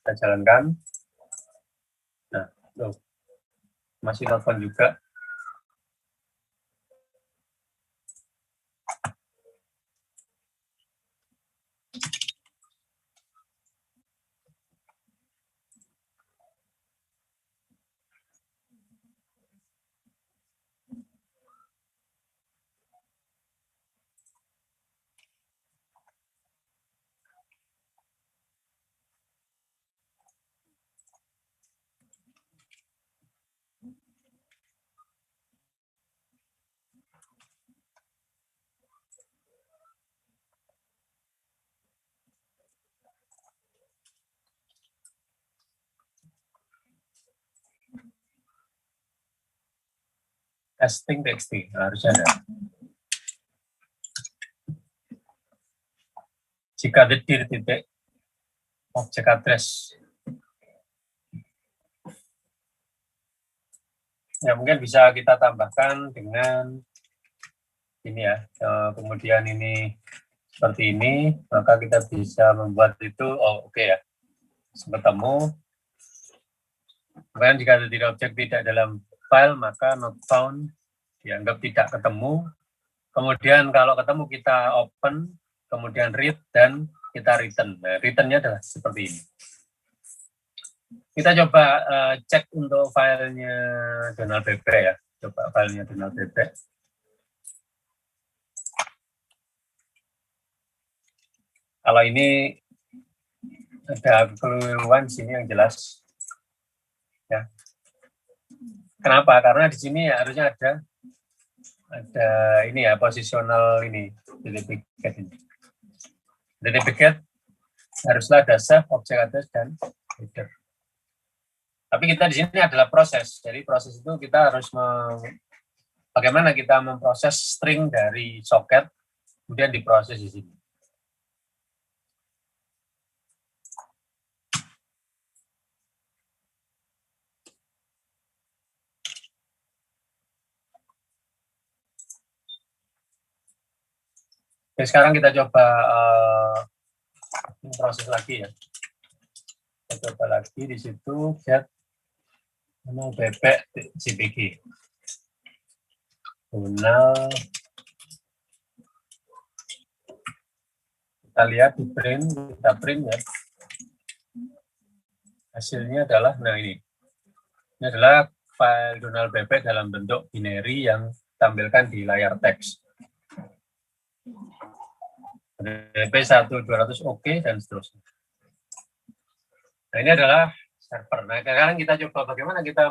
Kita jalankan. Nah, tuh. Masih telepon juga. Testing txt harusnya ada. Jika di titik objek address, ya mungkin bisa kita tambahkan dengan ini ya. Kemudian ini seperti ini, maka kita bisa membuat itu. Oh, oke ya, ketemu. Kemudian jika titik objek tidak dalam file, maka not found dianggap tidak ketemu. Kemudian kalau ketemu kita open, kemudian read, dan kita return. Nah, return-nya adalah seperti ini. Kita coba cek untuk filenya Donald Bebek ya. Coba filenya Donald Bebek. Kalau ini ada kekeliruan sini yang jelas. Ya. Kenapa? Karena di sini ya harusnya ada ini ya, posisional ini, DTP get ini. DTP get haruslah ada save, object address, dan header. Tapi kita di sini adalah proses. Jadi proses itu kita harus bagaimana kita memproses string dari socket, kemudian diproses di sini. Oke, sekarang kita coba proses lagi ya. Kita coba lagi di situ get bebek JPG. Donald. Kita lihat di print, kita print ya. Hasilnya adalah, nah ini. Ini adalah file Donald Bebek dalam bentuk binary yang ditampilkan di layar teks. BP 1200 oke dan seterusnya. Nah, ini adalah server. Nah, sekarang kita coba bagaimana kita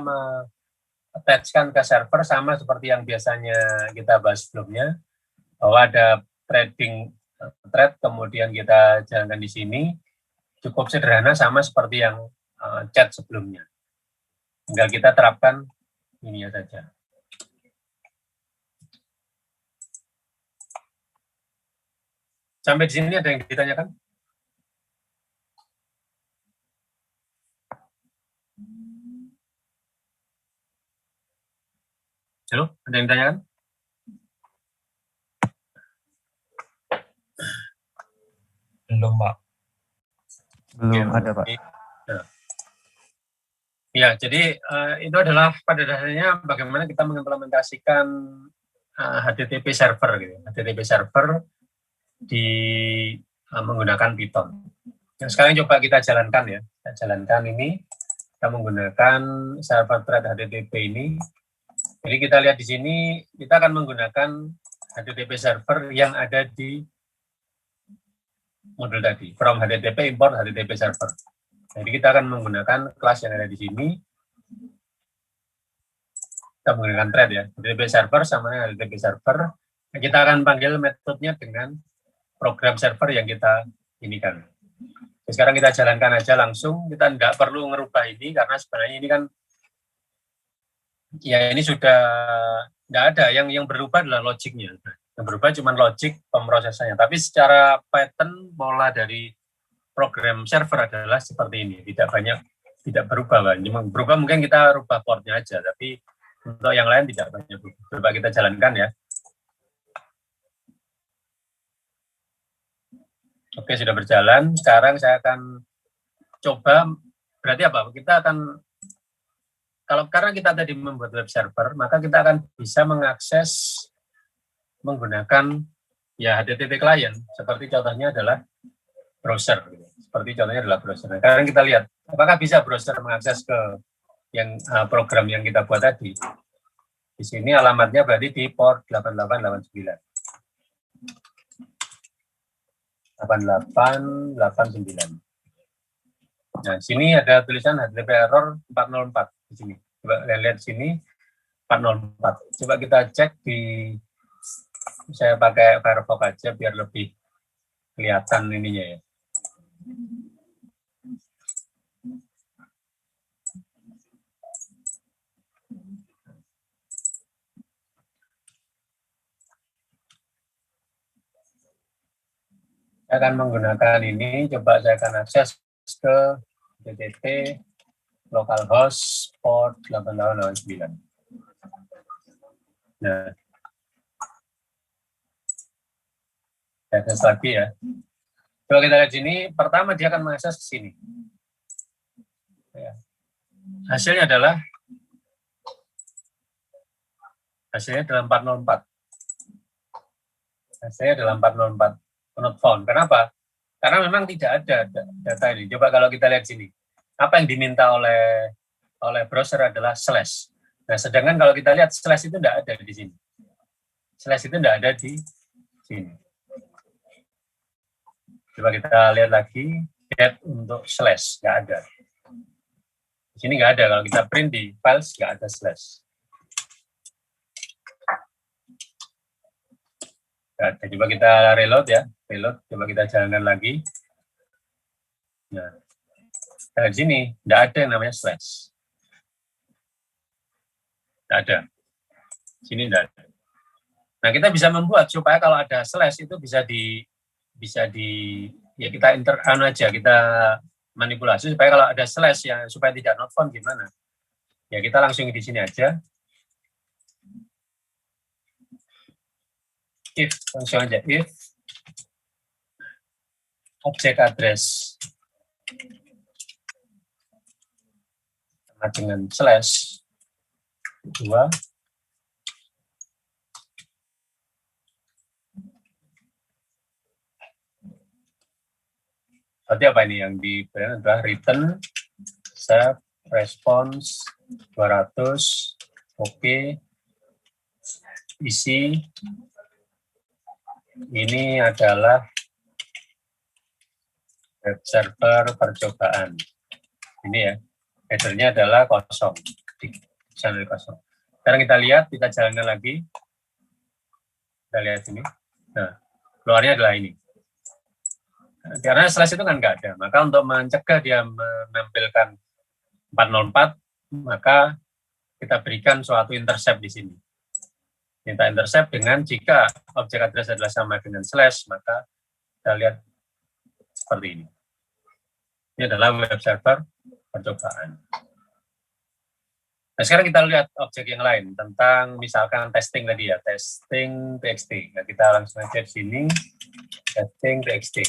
attachkan ke server sama seperti yang biasanya kita bahas sebelumnya, bahwa ada trading thread, kemudian kita jalankan di sini, cukup sederhana sama seperti yang chat sebelumnya. Tinggal kita terapkan ini saja. Sampai di sini ada yang ditanyakan? Halo, ada yang ditanyakan? Belum, Pak. Belum ada, Pak. Ya, jadi itu adalah pada dasarnya bagaimana kita mengimplementasikan HTTP server, gitu. HTTP server di menggunakan Python. Nah, sekarang coba kita jalankan ya. Kita jalankan ini, kita menggunakan server thread HTTP ini. Jadi kita lihat di sini, kita akan menggunakan HTTP server yang ada di modul tadi, from HTTP import HTTP server. Jadi kita akan menggunakan kelas yang ada di sini. Kita menggunakan thread ya, HTTP server sama dengan HTTP server. Kita akan panggil metodenya dengan program server yang kita inikan. Sekarang kita jalankan aja langsung, kita nggak perlu ngerubah ini, karena sebenarnya ini kan, ya ini sudah nggak ada, yang berubah adalah logiknya. Yang berubah cuma logik pemrosesannya, tapi secara pattern, pola dari program server adalah seperti ini, tidak banyak, tidak berubah, Pak. Berubah mungkin kita rubah portnya aja, tapi untuk yang lain tidak banyak berubah. Coba kita jalankan ya. Oke, sudah berjalan. Sekarang saya akan coba, berarti apa? Kita akan, karena kita tadi membuat web server, maka kita akan bisa mengakses menggunakan ya HTTP client. Seperti contohnya adalah browser. Seperti contohnya adalah browser. Nah, sekarang kita lihat, apakah bisa browser mengakses ke yang program yang kita buat tadi. Di sini alamatnya berarti di port 8889. 8889. Nah, sini ada tulisan HTTP error 404 di sini. Coba lihat sini 404. Coba kita cek di, saya pakai Firefox aja biar lebih kelihatan ininya ya. Saya akan menggunakan ini, coba saya akan akses ke HTTP localhost port 8889. Nah, saya akses lagi ya. Coba kita lihat sini, pertama dia akan mengakses ke sini. Ya. Hasilnya adalah dalam 404. Hasilnya dalam 404. Not found. Kenapa? Karena memang tidak ada data ini. Coba kalau kita lihat sini, apa yang diminta oleh browser adalah slash. Nah, sedangkan kalau kita lihat slash itu tidak ada di sini. Slash itu tidak ada di sini. Coba kita lihat lagi, get untuk slash, nggak ada. Di sini nggak ada. Kalau kita print di files, nggak ada slash. Nah, coba kita reload ya, reload. Coba kita jalankan lagi. Nah, di sini tidak ada yang namanya slash. Tidak ada. Sini tidak ada. Nah, kita bisa membuat supaya kalau ada slash itu bisa di ya kita aja, kita manipulasi supaya kalau ada slash ya supaya tidak not found gimana? Ya kita langsung di sini aja. If, langsung aja, if object address sama dengan slash 2 berarti apa ini yang diberikan adalah return save response 200 oke isi ini adalah web server percobaan. Ini ya. Headernya adalah kosong, channel kosong. Sekarang kita lihat, kita jalankan lagi. Kita lihat ini. Nah, keluarnya adalah ini. Karena slash itu kan nggak ada. Maka untuk mencegah dia menampilkan 404, maka kita berikan suatu intercept di sini. Minta intercept dengan jika objek address adalah sama dengan slash, maka kita lihat seperti ini. Ini adalah web server percobaan. Nah, sekarang kita lihat objek yang lain tentang misalkan testing tadi ya, testing txt. Nah, kita langsung aja di sini, testing txt.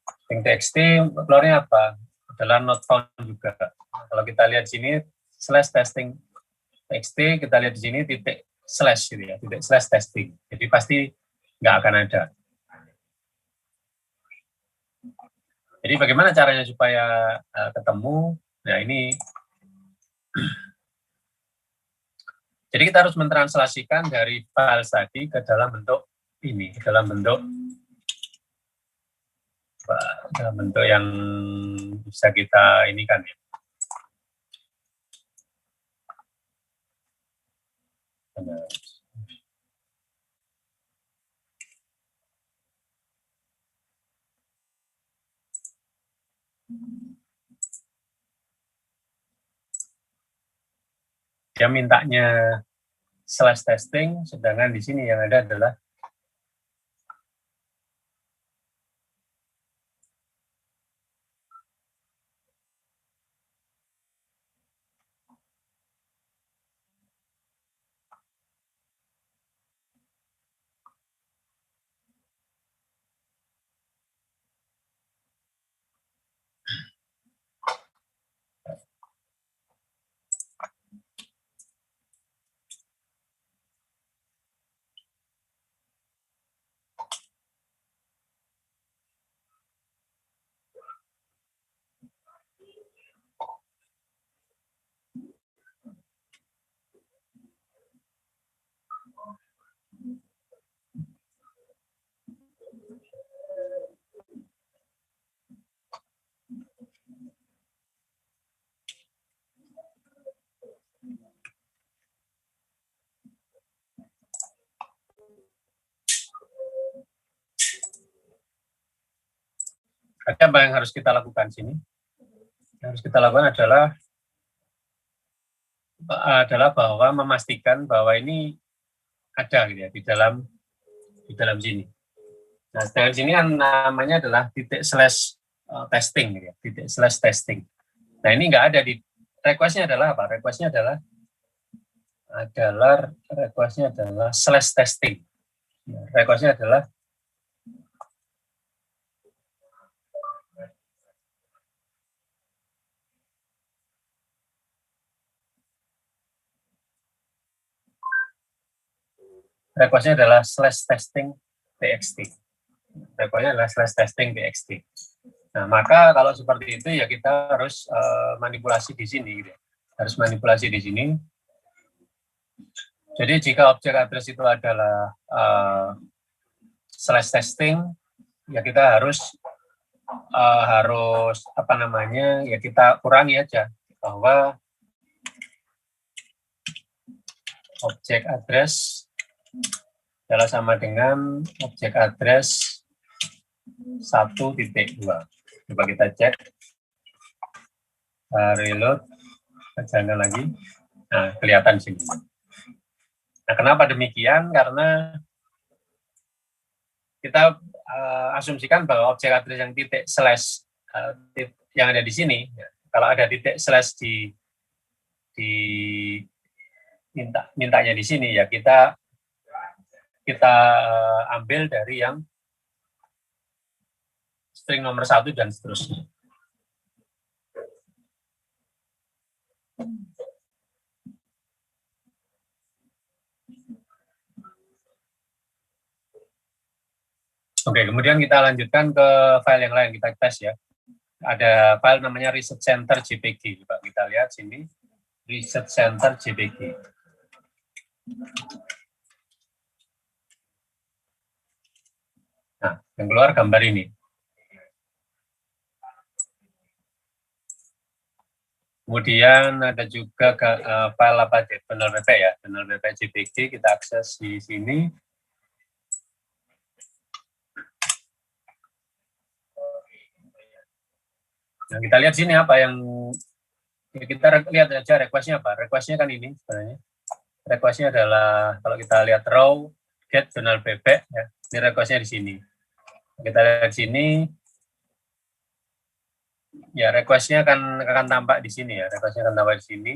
Testing txt, keluarnya apa? Adalah not found juga. Nah, kalau kita lihat di sini, slash testing txt, kita lihat di sini titik slash gitu ya, titik slash testing. Jadi pasti nggak akan ada. Jadi bagaimana caranya supaya ketemu? Nah ini, jadi kita harus mentranslasikan dari file tadi ke dalam bentuk ini, ke dalam bentuk yang bisa kita ini kan ya. Dia mintanya slash testing, sedangkan di sini yang ada adalah apa yang harus kita lakukan sini? Yang harus kita lakukan adalah bahwa memastikan bahwa ini ada gitu ya di dalam sini. Nah, sedangkan sini kan namanya adalah titik slash testing gitu ya, titik slash testing. Nah, ini nggak ada di request-nya adalah apa? Request-nya adalah slash testing. Request-nya adalah slash testing txt. Request-nya adalah slash testing txt. Nah, maka kalau seperti itu ya kita harus manipulasi di sini gitu. Harus manipulasi di sini. Jadi jika objek address itu adalah slash testing, ya kita harus apa namanya, ya kita kurangi aja bahwa objek address adalah sama dengan objek address 1.2. Coba kita cek, reload, jalan lagi. Nah, kelihatan sini. Nah, kenapa demikian? Karena kita asumsikan bahwa objek address yang titik slash yang ada di sini, ya, kalau ada titik slash di mintanya di sini, ya kita ambil dari yang string nomor 1 dan seterusnya. Oke, kemudian kita lanjutkan ke file yang lain, kita tes ya. Ada file namanya Research Center JPG. Coba kita lihat sini, Research Center JPG. Nah, yang keluar gambar ini. Kemudian ada juga file apa Donald WP ya, Donald WP JPG, kita akses di sini. Nah, kita lihat sini apa yang kita lihat aja request-nya apa. Request-nya kan ini sebenarnya. Request-nya adalah kalau kita lihat row get Donald WP ya. Ini request-nya di sini. Kita lihat sini. Ya, request-nya akan tampak di sini ya. Request-nya akan tampak di sini.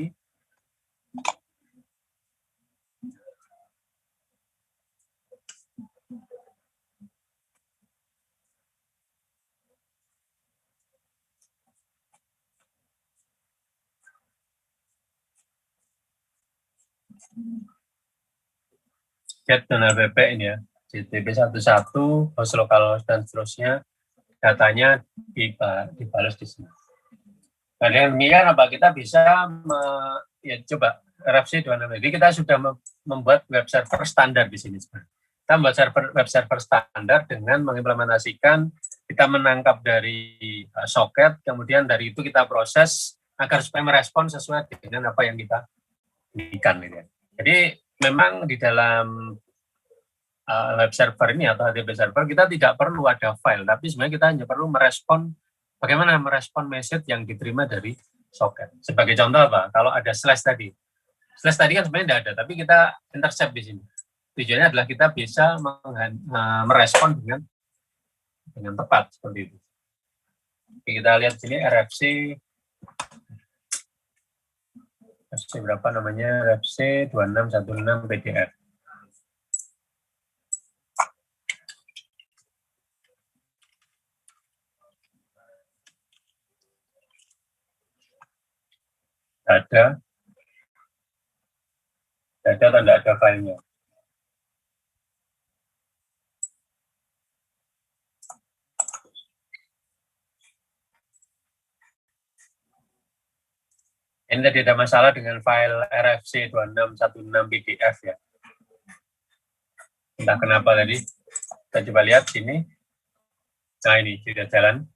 Get Donald WP ini ya. JTP 11, host lokal dan seterusnya. Datanya dibalas di sini. Nah, dengan demikian apa kita bisa ya coba RFC 26. Jadi kita sudah membuat web server standar di sini. Kita membuat web server standar dengan mengimplementasikan kita menangkap dari soket, kemudian dari itu kita proses agar supaya merespon sesuai dengan apa yang kita inginkan. Jadi memang di dalam web server ini atau HTTP server kita tidak perlu ada file, tapi sebenarnya kita hanya perlu merespon bagaimana merespon message yang diterima dari soket. Sebagai contoh apa? Kalau ada slash tadi kan sebenarnya tidak ada, tapi kita intercept di sini. Tujuannya adalah kita bisa merespon dengan tepat seperti itu. Oke, kita lihat sini RFC berapa namanya? RFC 2616 PDF. Ada atau tidak ada filenya. Ini tadi ada masalah dengan file RFC 2616 PDF ya. Entah kenapa tadi. Kita coba lihat sini. Nah ini sudah jalan.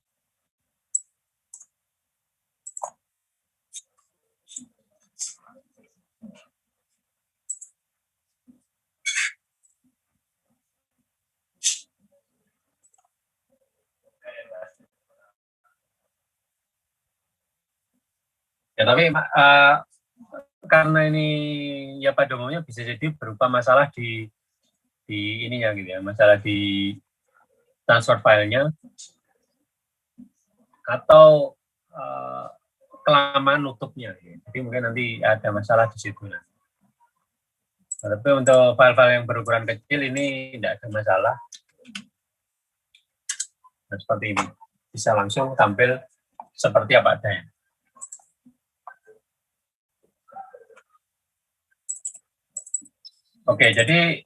Ya tapi karena ini ya pada umumnya bisa jadi berupa masalah di ininya gitu ya, masalah di transfer filenya atau kelamaan nutupnya. Gitu. Jadi mungkin nanti ada masalah di situ. Nah, tapi untuk file-file yang berukuran kecil ini tidak ada masalah. Nah, seperti ini bisa langsung tampil seperti apa adanya. Oke, jadi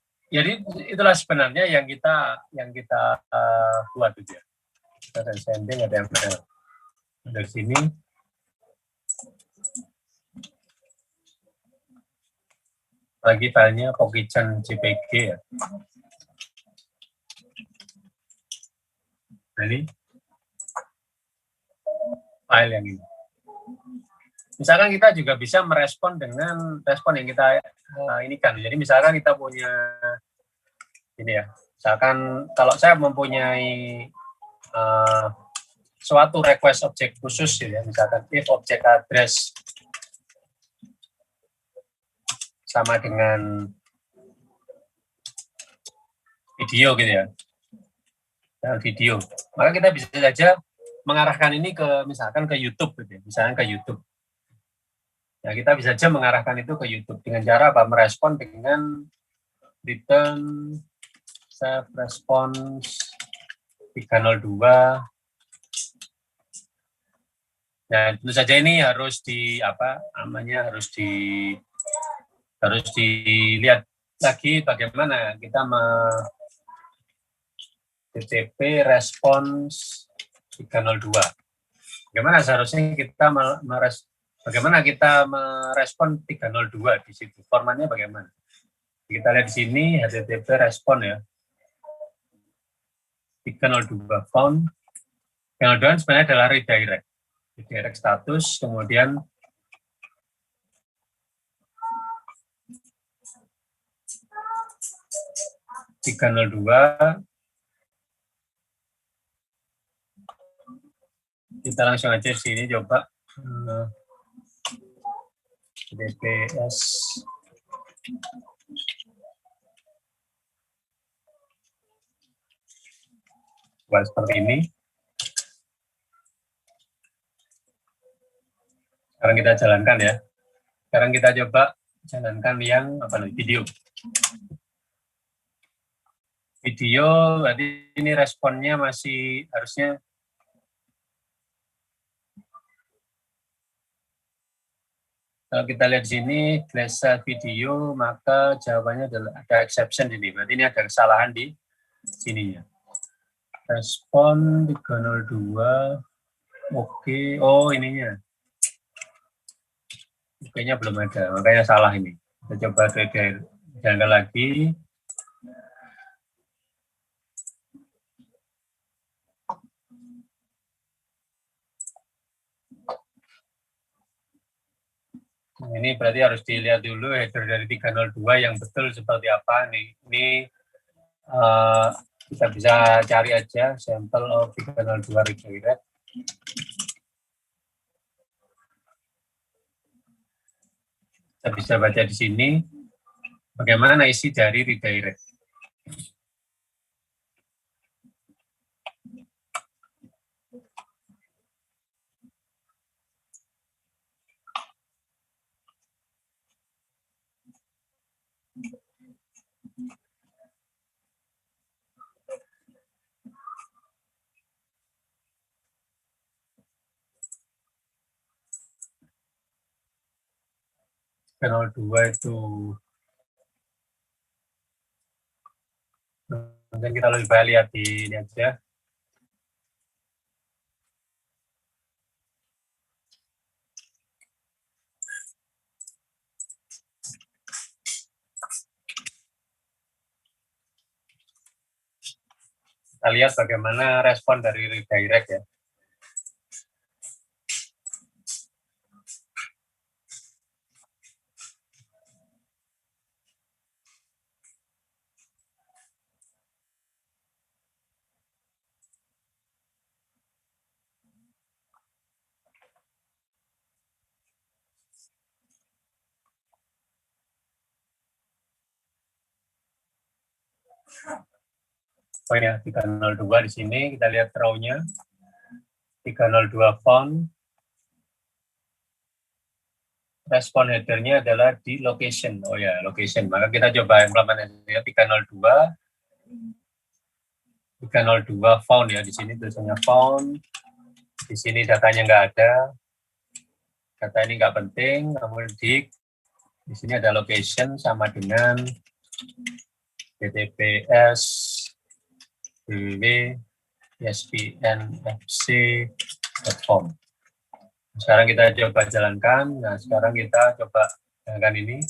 itulah sebenarnya yang kita buat itu ya. Kita akan sending ada yang dari sini. Lagi filenya Pokichan JPG ya. Nah, ini file yang ini. Misalkan kita juga bisa merespon dengan respon yang kita inikan. Jadi misalkan kita punya ini ya. Misalkan kalau saya mempunyai suatu request objek khusus ya, misalkan if object address sama dengan video gitu ya. Video. Maka kita bisa saja mengarahkan ini ke misalkan ke YouTube gitu ya. Misalkan ke YouTube. Ya, kita bisa saja mengarahkan itu ke YouTube dengan cara apa? Merespon dengan return save response 302. Nah, tentu saja ini harus harus dilihat lagi bagaimana kita HTTP response 302. Bagaimana seharusnya kita bagaimana kita merespon 302 di situ? Formatnya bagaimana? Kita lihat di sini HTTP respon ya. 302 found. 302 sebenarnya adalah redirect status, kemudian 302. Kita langsung aja di sini coba DPS buat seperti ini. Sekarang kita jalankan ya. Sekarang kita coba jalankan yang video. Video berarti ini responnya masih harusnya kalau kita lihat di sini Glassat video, maka jawabannya adalah ada exception ini. Berarti ini ada kesalahan di sininya. Respon 302. Oke, oh ininya. Oke-nya belum ada, makanya salah ini. Kita coba jalankan lagi. Nah, ini berarti harus dilihat dulu header dari 302 yang betul seperti apa nih. Ini kita bisa cari aja sampel of 302 redirect. Kita bisa baca di sini bagaimana isi dari redirect. Channel 2 itu mungkin kita lebih baik lihat di ini aja. Kita lihat bagaimana respon dari redirect ya. Oh ya, 302 di sini kita lihat row-nya. 302 font. Respon header-nya adalah di location. Oh ya, location. Maka kita coba implementasinya 302. 302 font ya, di sini tulisannya font. Di sini datanya nggak ada. Data ini nggak penting, namun di sini ada location sama dengan https www.espnfc.com. Sekarang kita coba jalankan. Nah, sekarang kita coba jalankan ini.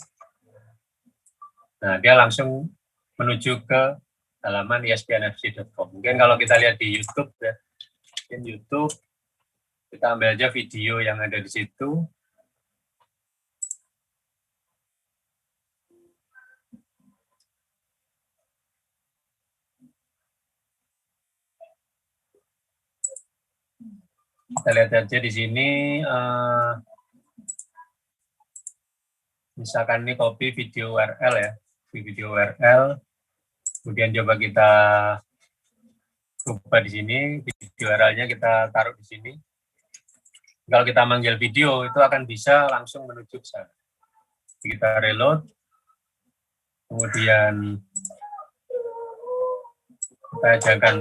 Nah, dia langsung menuju ke halaman espnfc.com. Mungkin kalau kita lihat di YouTube ya, mungkin YouTube kita ambil aja video yang ada di situ. Kita lihat aja di sini, misalkan ini copy video URL ya, video URL, kemudian coba kita ubah di sini, video URL-nya kita taruh di sini. Kalau kita manggil video, itu akan bisa langsung menuju ke sana. Kita reload, kemudian kita jangan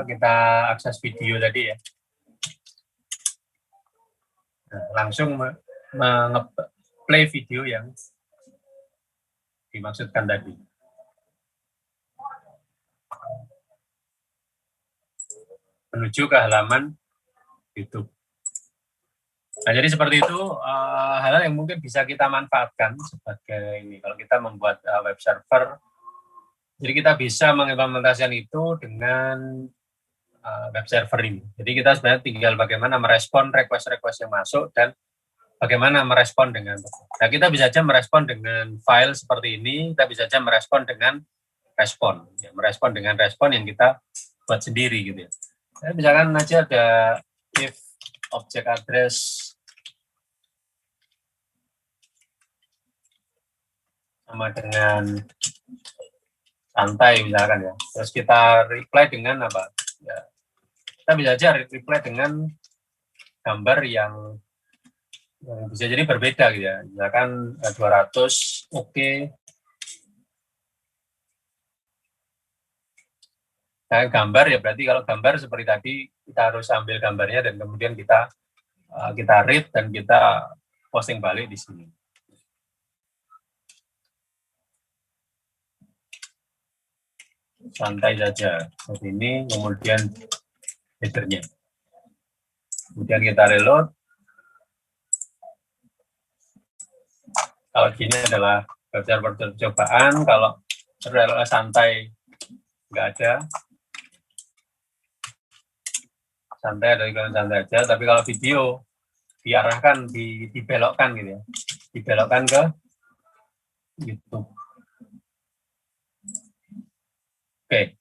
kita akses video tadi ya. Nah, langsung play video yang dimaksudkan tadi. Menuju ke halaman YouTube. Nah, jadi seperti itu hal yang mungkin bisa kita manfaatkan sebagai ini. Kalau kita membuat web server, jadi kita bisa mengimplementasikan itu dengan web server ini. Jadi kita sebenarnya tinggal bagaimana merespon request-request yang masuk dan bagaimana merespon dengan. Nah, kita bisa saja merespon dengan file seperti ini, kita bisa saja merespon dengan respon, ya, merespon dengan respon yang kita buat sendiri gitu ya. Misalkan aja ada if object address sama dengan santai misalkan ya, terus kita reply dengan apa? Ya, kita bisa aja reply dengan gambar yang bisa jadi berbeda gitu ya, misalkan 200 oke. Nah, gambar ya berarti kalau gambar seperti tadi kita harus ambil gambarnya dan kemudian kita read dan kita posting balik di sini. Santai saja seperti ini, kemudian header-nya. Kemudian kita reload. Kalau gini adalah web server percobaan, kalau santai nggak ada. Santai ada iklan santai aja, tapi kalau video diarahkan, dibelokkan gitu ya. Dibelokkan ke YouTube. Oke.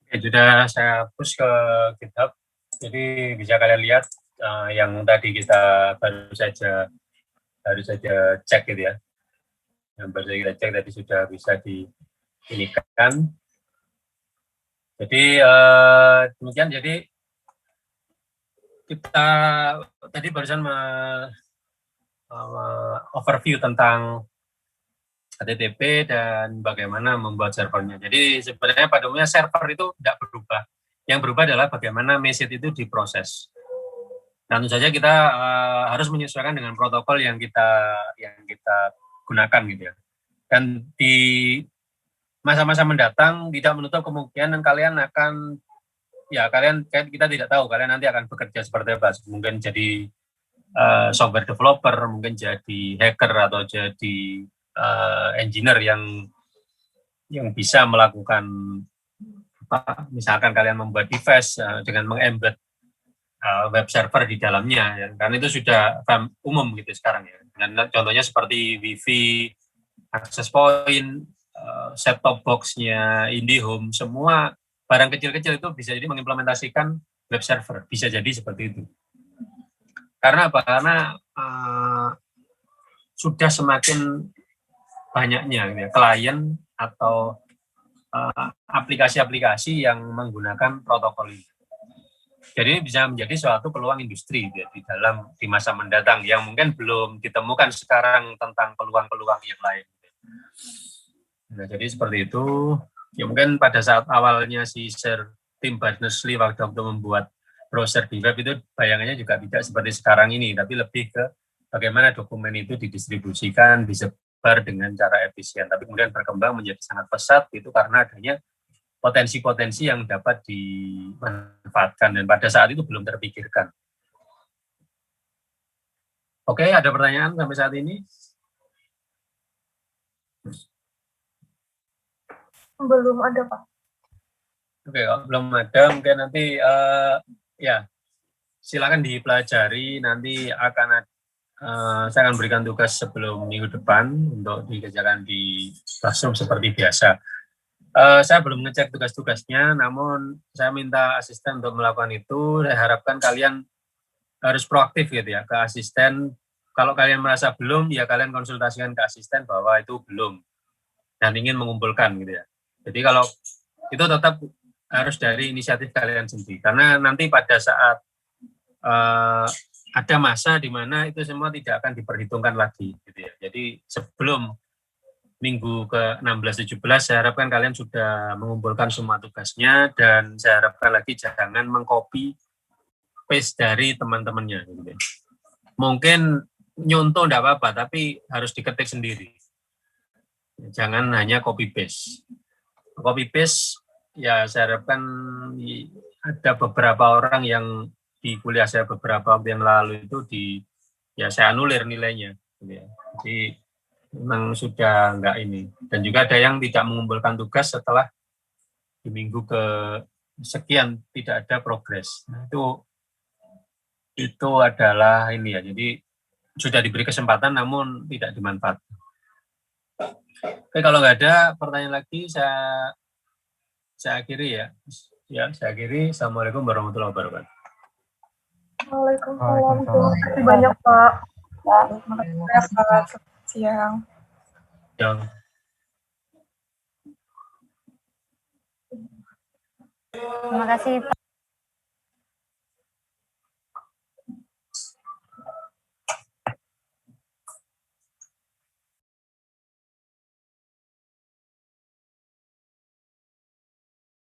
Oke, sudah saya push ke GitHub. Jadi bisa kalian lihat yang tadi kita baru saja cek gitu ya. Yang baru saja kita cek tadi sudah bisa diinikan. Jadi demikian. Jadi kita tadi barusan overview tentang HTTP dan bagaimana membuat servernya. Jadi sebenarnya pada umumnya server itu tidak berubah. Yang berubah adalah bagaimana message itu diproses. Dan tentu saja kita harus menyesuaikan dengan protokol yang kita gunakan gitu ya. Dan di masa-masa mendatang tidak menutup kemungkinan kalian akan kita tidak tahu kalian nanti akan bekerja seperti apa. Mungkin jadi software developer, mungkin jadi hacker atau jadi engineer yang bisa melakukan misalkan kalian membuat device dengan mengembed web server di dalamnya ya. Karena itu sudah umum gitu sekarang ya. Dan contohnya seperti Wi-Fi, access point, set-top box-nya IndiHome, semua barang kecil-kecil itu bisa jadi mengimplementasikan web server, bisa jadi seperti itu. Karena apa? Karena sudah semakin banyaknya gitu ya, klien atau aplikasi-aplikasi yang menggunakan protokol ini. Jadi ini bisa menjadi suatu peluang industri gitu ya, di masa mendatang yang mungkin belum ditemukan sekarang tentang peluang-peluang yang lain. Nah, jadi seperti itu. Ya mungkin pada saat awalnya si Sir Tim Berners-Lee waktu membuat browser di web itu bayangannya juga tidak seperti sekarang ini, tapi lebih ke bagaimana dokumen itu didistribusikan, disebar dengan cara efisien. Tapi kemudian berkembang menjadi sangat pesat itu karena adanya potensi-potensi yang dapat dimanfaatkan dan pada saat itu belum terpikirkan. Oke, ada pertanyaan sampai saat ini? Belum ada, Pak. Oke, kalau belum ada mungkin nanti ya silakan dipelajari, nanti saya akan berikan tugas sebelum minggu depan untuk dikerjakan di classroom seperti biasa. Saya belum ngecek tugas-tugasnya, namun saya minta asisten untuk melakukan itu. Saya harapkan kalian harus proaktif gitu ya ke asisten. Kalau kalian merasa belum, ya kalian konsultasikan ke asisten bahwa itu belum dan ingin mengumpulkan gitu ya. Jadi kalau itu tetap harus dari inisiatif kalian sendiri, karena nanti pada saat ada masa di mana itu semua tidak akan diperhitungkan lagi gitu ya. Jadi sebelum minggu ke-16-17 saya harapkan kalian sudah mengumpulkan semua tugasnya, dan saya harapkan lagi jangan mengcopy paste dari teman-temannya gitu ya. Mungkin nyontoh enggak apa-apa, tapi harus diketik sendiri. Jangan hanya copy paste. Copy paste ya saya harapkan ada beberapa orang yang di kuliah saya beberapa waktu yang lalu itu ya saya anulir nilainya. Gitu ya. Jadi memang sudah enggak ini. Dan juga ada yang tidak mengumpulkan tugas setelah di minggu ke sekian tidak ada progres. Nah, itu adalah ini ya. Jadi sudah diberi kesempatan namun tidak dimanfaatkan. Oke, kalau nggak ada pertanyaan lagi, saya akhiri ya. Ya, saya akhiri. Assalamualaikum warahmatullahi wabarakatuh. Waalaikumsalam. Terima kasih banyak, Pak. Terima kasih banyak, Pak. Siang. Yang Terima kasih, Pak.